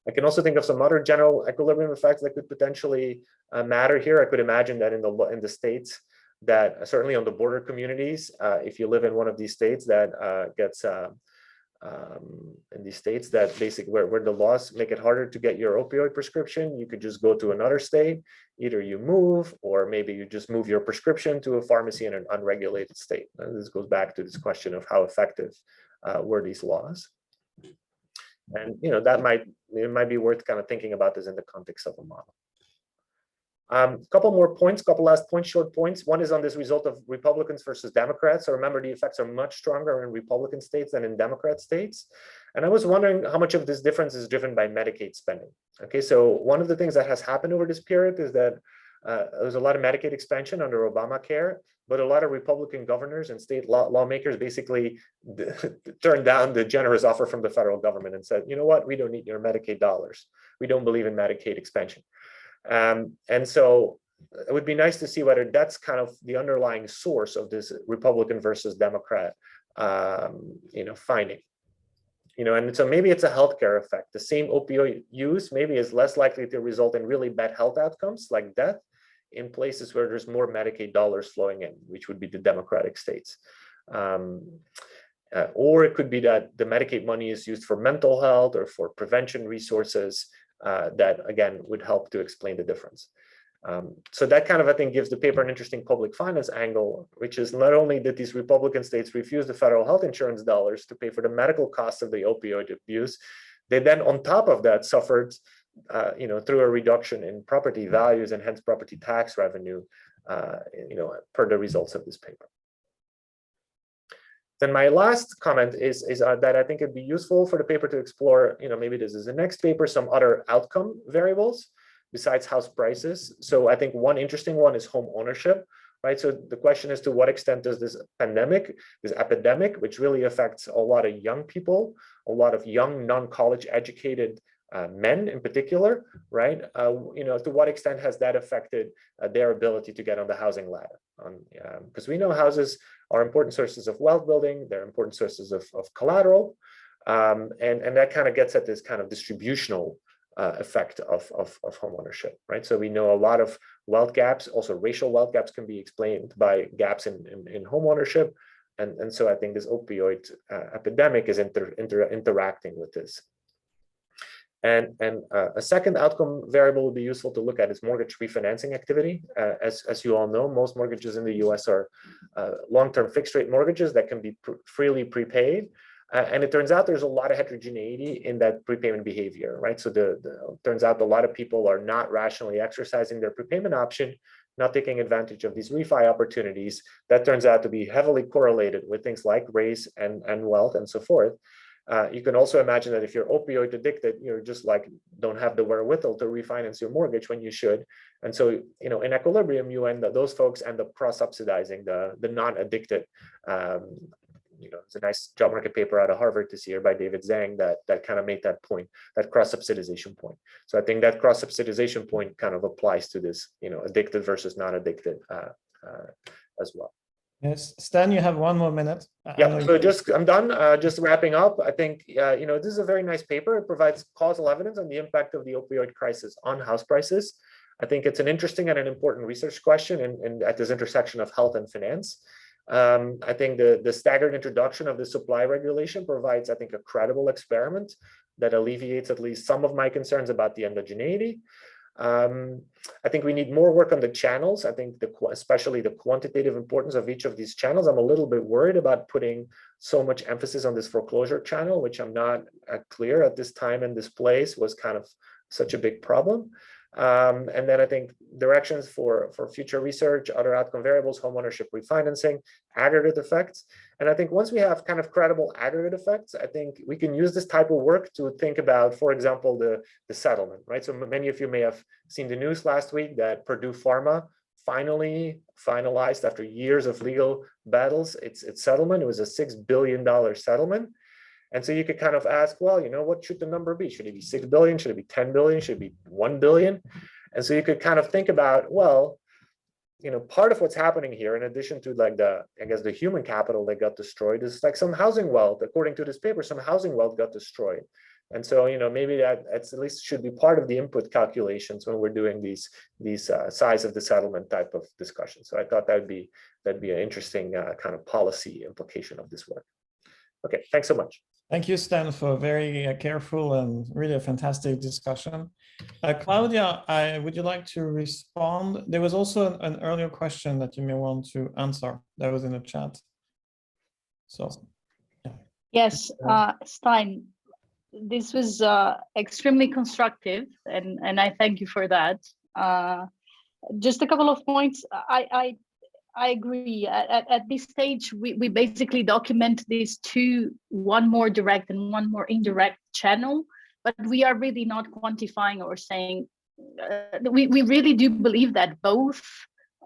I can also think of some other general equilibrium effects that could potentially matter here. I could imagine that in the states that certainly on the border communities, if you live in one of these states that gets in these states that basically where the laws make it harder to get your opioid prescription, you could just go to another state. Either you move, or maybe you just move your prescription to a pharmacy in an unregulated state. And this goes back to this question of how effective were these laws. And it might be worth kind of thinking about this in the context of a model. Couple more points, couple last points, short points. One is on this result of Republicans versus Democrats. So remember, the effects are much stronger in Republican states than in Democrat states. And I was wondering how much of this difference is driven by Medicaid spending. Okay, so one of the things that has happened over this period is that there's a lot of Medicaid expansion under Obamacare, but a lot of Republican governors and state lawmakers basically turned down the generous offer from the federal government and said, you know what, we don't need your Medicaid dollars. We don't believe in Medicaid expansion. And so it would be nice to see whether that's kind of the underlying source of this Republican versus Democrat finding. And so maybe it's a healthcare effect. The same opioid use maybe is less likely to result in really bad health outcomes like death in places where there's more Medicaid dollars flowing in, which would be the democratic states. Or it could be that the Medicaid money is used for mental health or for prevention resources that, again, would help to explain the difference. So that kind of, I think, gives the paper an interesting public finance angle, which is not only did these Republican states refuse the federal health insurance dollars to pay for the medical costs of the opioid abuse, they then, on top of that, suffered, through a reduction in property values and hence property tax revenue, per the results of this paper. Then my last comment is that I think it'd be useful for the paper to explore, maybe this is the next paper, some other outcome variables besides house prices. So I think one interesting one is home ownership, right? So the question is, to what extent does this epidemic, which really affects a lot of young people, a lot of young non-college educated men in particular, right? To what extent has that affected their ability to get on the housing ladder? Because we know houses are important sources of wealth building, they're important sources of collateral, and that kind of gets at this kind of distributional effect of home ownership, right? So we know a lot of wealth gaps, also racial wealth gaps, can be explained by gaps in home ownership, and so I think this opioid epidemic is interacting with this. And a second outcome variable would be useful to look at is mortgage refinancing activity. As you all know, most mortgages in the US are long-term fixed rate mortgages that can be freely prepaid. And it turns out there's a lot of heterogeneity in that prepayment behavior, right? So turns out a lot of people are not rationally exercising their prepayment option, not taking advantage of these refi opportunities. That turns out to be heavily correlated with things like race and wealth and so forth. You can also imagine that if you're opioid addicted, you're just like don't have the wherewithal to refinance your mortgage when you should. And so, in equilibrium, those folks end up cross-subsidizing the non-addicted. It's a nice job market paper out of Harvard this year by David Zhang that kind of made that point, that cross-subsidization point. So I think that cross-subsidization point kind of applies to this, addicted versus non-addicted as well. Yes, Stijn, you have 1 more minute. Yeah, so I'm done. Just wrapping up, I think, this is a very nice paper. It provides causal evidence on the impact of the opioid crisis on house prices. I think it's an interesting and an important research question and at this intersection of health and finance. I think the staggered introduction of the supply regulation provides, I think, a credible experiment that alleviates at least some of my concerns about the endogeneity. I think we need more work on the channels. I think especially the quantitative importance of each of these channels. I'm a little bit worried about putting so much emphasis on this foreclosure channel, which I'm not clear at this time and this place was kind of such a big problem. And then I think directions for future research, other outcome variables, homeownership refinancing, aggregate effects. And I think once we have kind of credible aggregate effects, I think we can use this type of work to think about, for example, the settlement, right? So many of you may have seen the news last week that Purdue Pharma finally finalized, after years of legal battles, its settlement. It was a $6 billion settlement. And so you could kind of ask, well, what should the number be? Should it be 6 billion? Should it be 10 billion? Should it be 1 billion? And so you could kind of think about, well, part of what's happening here, in addition to like the human capital that got destroyed, is like some housing wealth. According to this paper, some housing wealth got destroyed. And so, maybe that at least should be part of the input calculations when we're doing these size of the settlement type of discussion. So I thought that'd be an interesting kind of policy implication of this work. Okay, thanks so much. Thank you, Stijn, for a very careful and really a fantastic discussion. Claudia, would you like to respond? There was also an earlier question that you may want to answer that was in the chat. So, yeah. Yes, Stijn, this was extremely constructive, and I thank you for that. Just a couple of points. I agree. At this stage, we basically document these one more direct and one more indirect channel, but we are really not quantifying or saying, we really do believe that both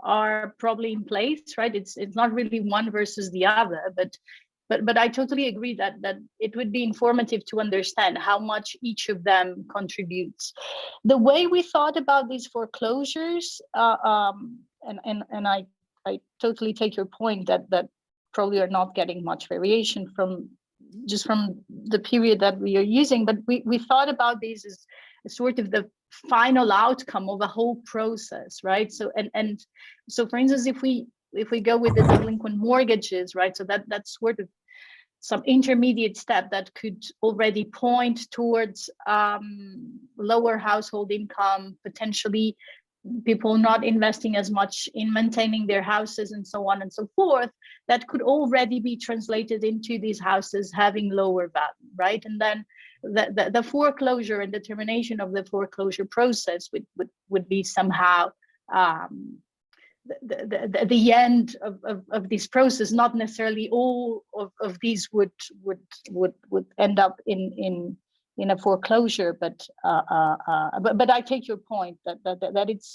are probably in place, right? It's not really one versus the other, but I totally agree that it would be informative to understand how much each of them contributes. The way we thought about these foreclosures, and I totally take your point that probably are not getting much variation from the period that we are using, but we thought about these as sort of the final outcome of a whole process, right? So so for instance, if we go with the delinquent mortgages, right, so that's sort of some intermediate step that could already point towards lower household income, potentially people not investing as much in maintaining their houses and so on and so forth, that could already be translated into these houses having lower value, right? And then the foreclosure and determination of the foreclosure process would be somehow the end of this process. Not necessarily all of these would end up in a foreclosure, but I take your point that it's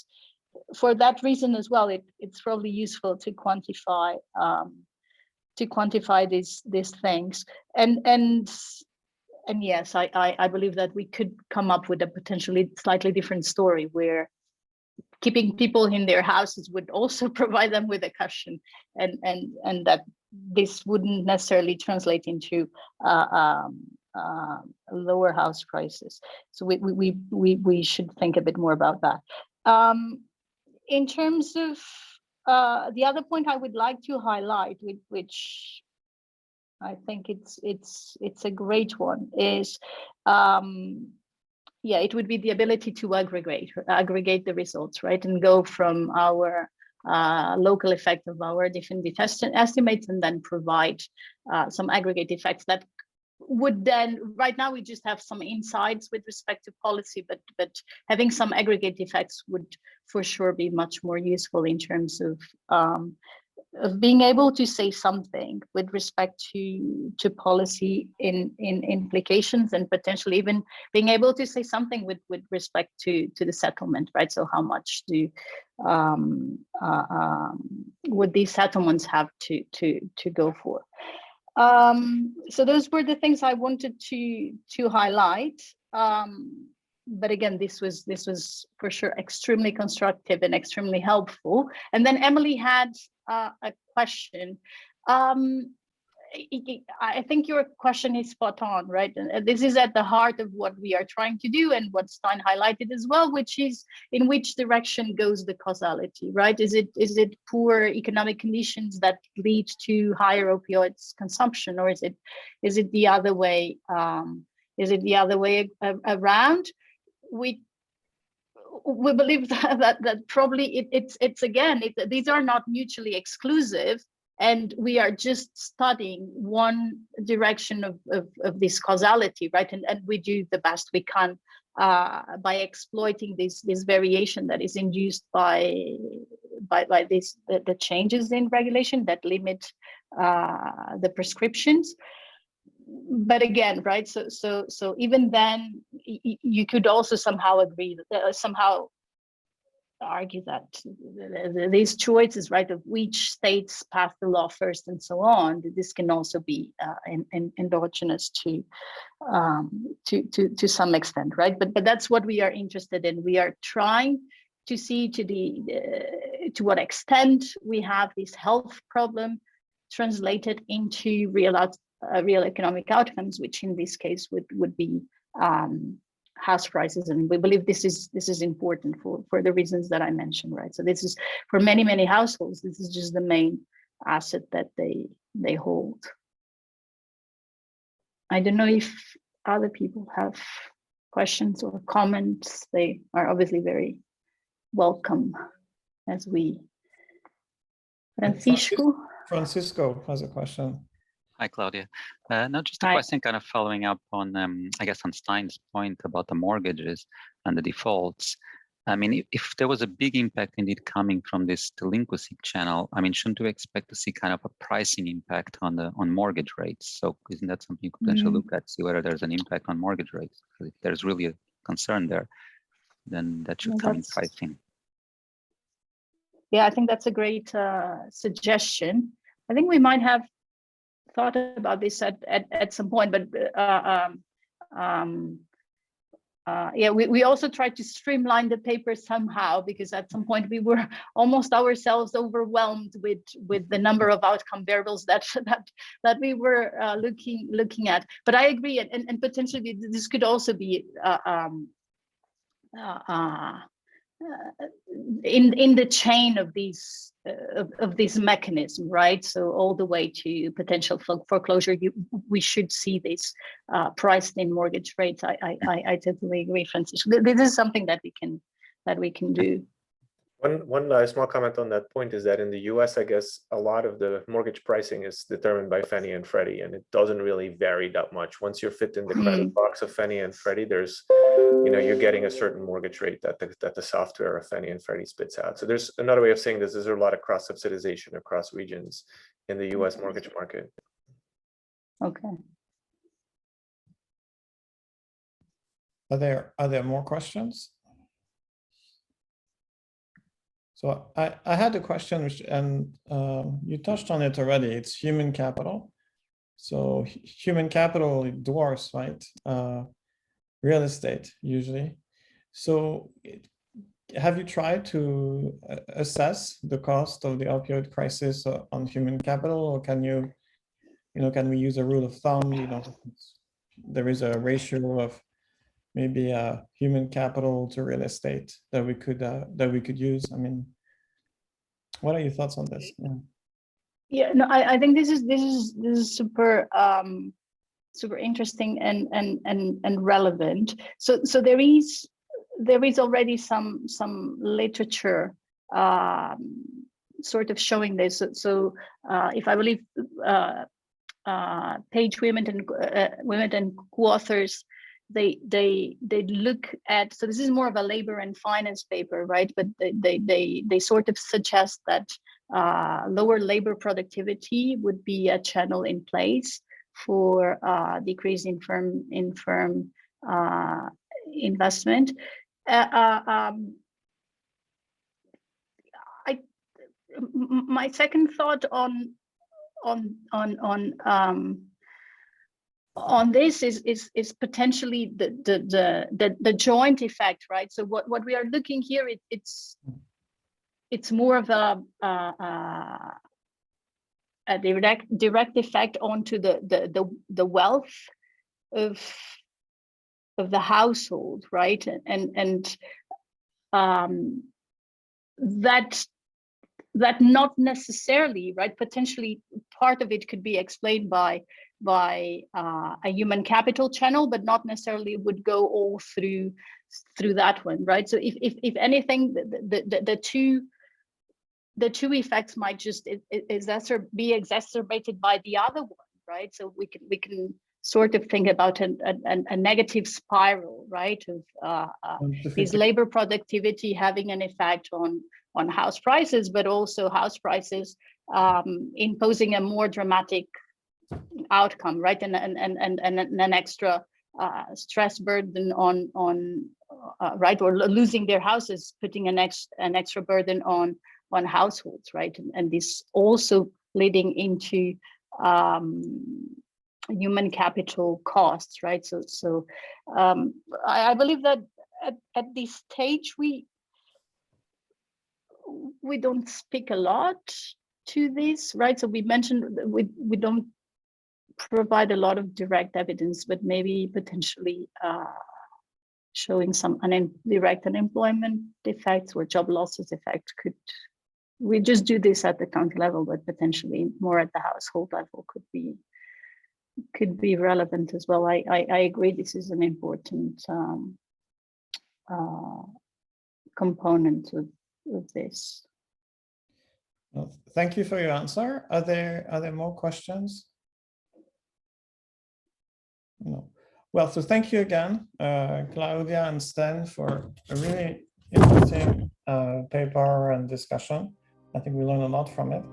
for that reason as well. It's probably useful to quantify these things, and yes, I believe that we could come up with a potentially slightly different story where keeping people in their houses would also provide them with a cushion, and that this wouldn't necessarily translate into lower house prices. So we should think a bit more about that. In terms of the other point I would like to highlight, which I think it's a great one, is yeah, it would be the ability to aggregate the results, right, and go from our local effect of our different estimates and then provide some aggregate effects that would then, right now we just have some insights with respect to policy, but having some aggregate effects would for sure be much more useful in terms of being able to say something with respect to policy in implications, and potentially even being able to say something with respect to the settlement, right? So how much would these settlements have to go for? So those were the things I wanted to highlight. But again, this was for sure extremely constructive and extremely helpful. And then Emily had a question. I think your question is spot on, right? And this is at the heart of what we are trying to do, and what Stijn highlighted as well, which is in which direction goes the causality, right? Is it poor economic conditions that lead to higher opioids consumption, or is it the other way? Is it the other way around? We believe that probably it's again, these are not mutually exclusive, and we are just studying one direction of this causality, right? And we do the best we can by exploiting this variation that is induced by the changes in regulation that limit the prescriptions. But again, right, so even then you could also somehow agree that somehow argue that these choices, right, of which states pass the law first and so on, this can also be endogenous to some extent, right? But that's what we are interested in. We are trying to see to what extent we have this health problem translated into real economic outcomes, which in this case would be house prices. And we believe this is important for the reasons that I mentioned, right? So this is for many households, this is just the main asset that they hold. I don't know if other people have questions or comments. They are obviously very welcome as we. Francisco has a question. Hi, Claudia. Now, just a question kind of following up on, I guess, on Stijn's point about the mortgages and the defaults. I mean, if there was a big impact indeed coming from this delinquency channel, I mean, shouldn't we expect to see kind of a pricing impact on mortgage rates? So isn't that something you could potentially look at, see whether there's an impact on mortgage rates? Because if there's really a concern there, then that should come in pricing. Yeah, I think that's a great suggestion. I think we might have thought about this at some point, but yeah, we also tried to streamline the paper somehow, because at some point we were almost ourselves overwhelmed with the number of outcome variables that we were looking at. But I agree, and potentially this could also be in the chain of these mechanism, right? So all the way to potential foreclosure, we should see this priced in mortgage rates. I totally agree, Francisco. This is something that we can do. One small comment on that point is that in the US, I guess a lot of the mortgage pricing is determined by Fannie and Freddie, and it doesn't really vary that much. Once you're fit in the credit box of Fannie and Freddie, there's, you're getting a certain mortgage rate that the software of Fannie and Freddie spits out. So there's another way of saying this: there's a lot of cross subsidization across regions in the US mortgage market. Okay. Are there more questions? So I had a question, and you touched on it already. It's human capital. So human capital dwarfs, right, real estate usually. So have you tried to assess the cost of the opioid crisis on human capital, or can can we use a rule of thumb? There is a ratio of maybe human capital to real estate that we could use. I mean, what are your thoughts on this? Yeah, no, I think this is super super interesting and relevant. So there is already some literature sort of showing this. So if I believe Page Women and co-authors, they look at, so this is more of a labor and finance paper, right? But they sort of suggest that lower labor productivity would be a channel in place for decrease in firm investment. My second thought on this is potentially the joint effect, right? So what we are looking here, it's more of a direct effect onto the wealth of the household, right? And that not necessarily, right? Potentially part of it could be explained by a human capital channel, but not necessarily would go all through that one, right? So if anything, the two effects might just be exacerbated by the other one, right? So we can sort of think about a negative spiral, right? Of these labor productivity having an effect on house prices, but also house prices imposing a more dramatic outcome, right? And an extra stress burden on right, or losing their houses, putting an extra burden on households, right? And this also leading into human capital costs, right? So I believe that at this stage we don't speak a lot to this, right? So we mentioned we don't provide a lot of direct evidence, but maybe potentially showing some direct unemployment effects or job losses effect we just do this at the county level, but potentially more at the household level could be relevant as well. I agree, this is an important component of this. Well, thank you for your answer. Are there more questions? No. Well, so thank you again, Claudia and Stijn, for a really interesting paper and discussion. I think we learned a lot from it.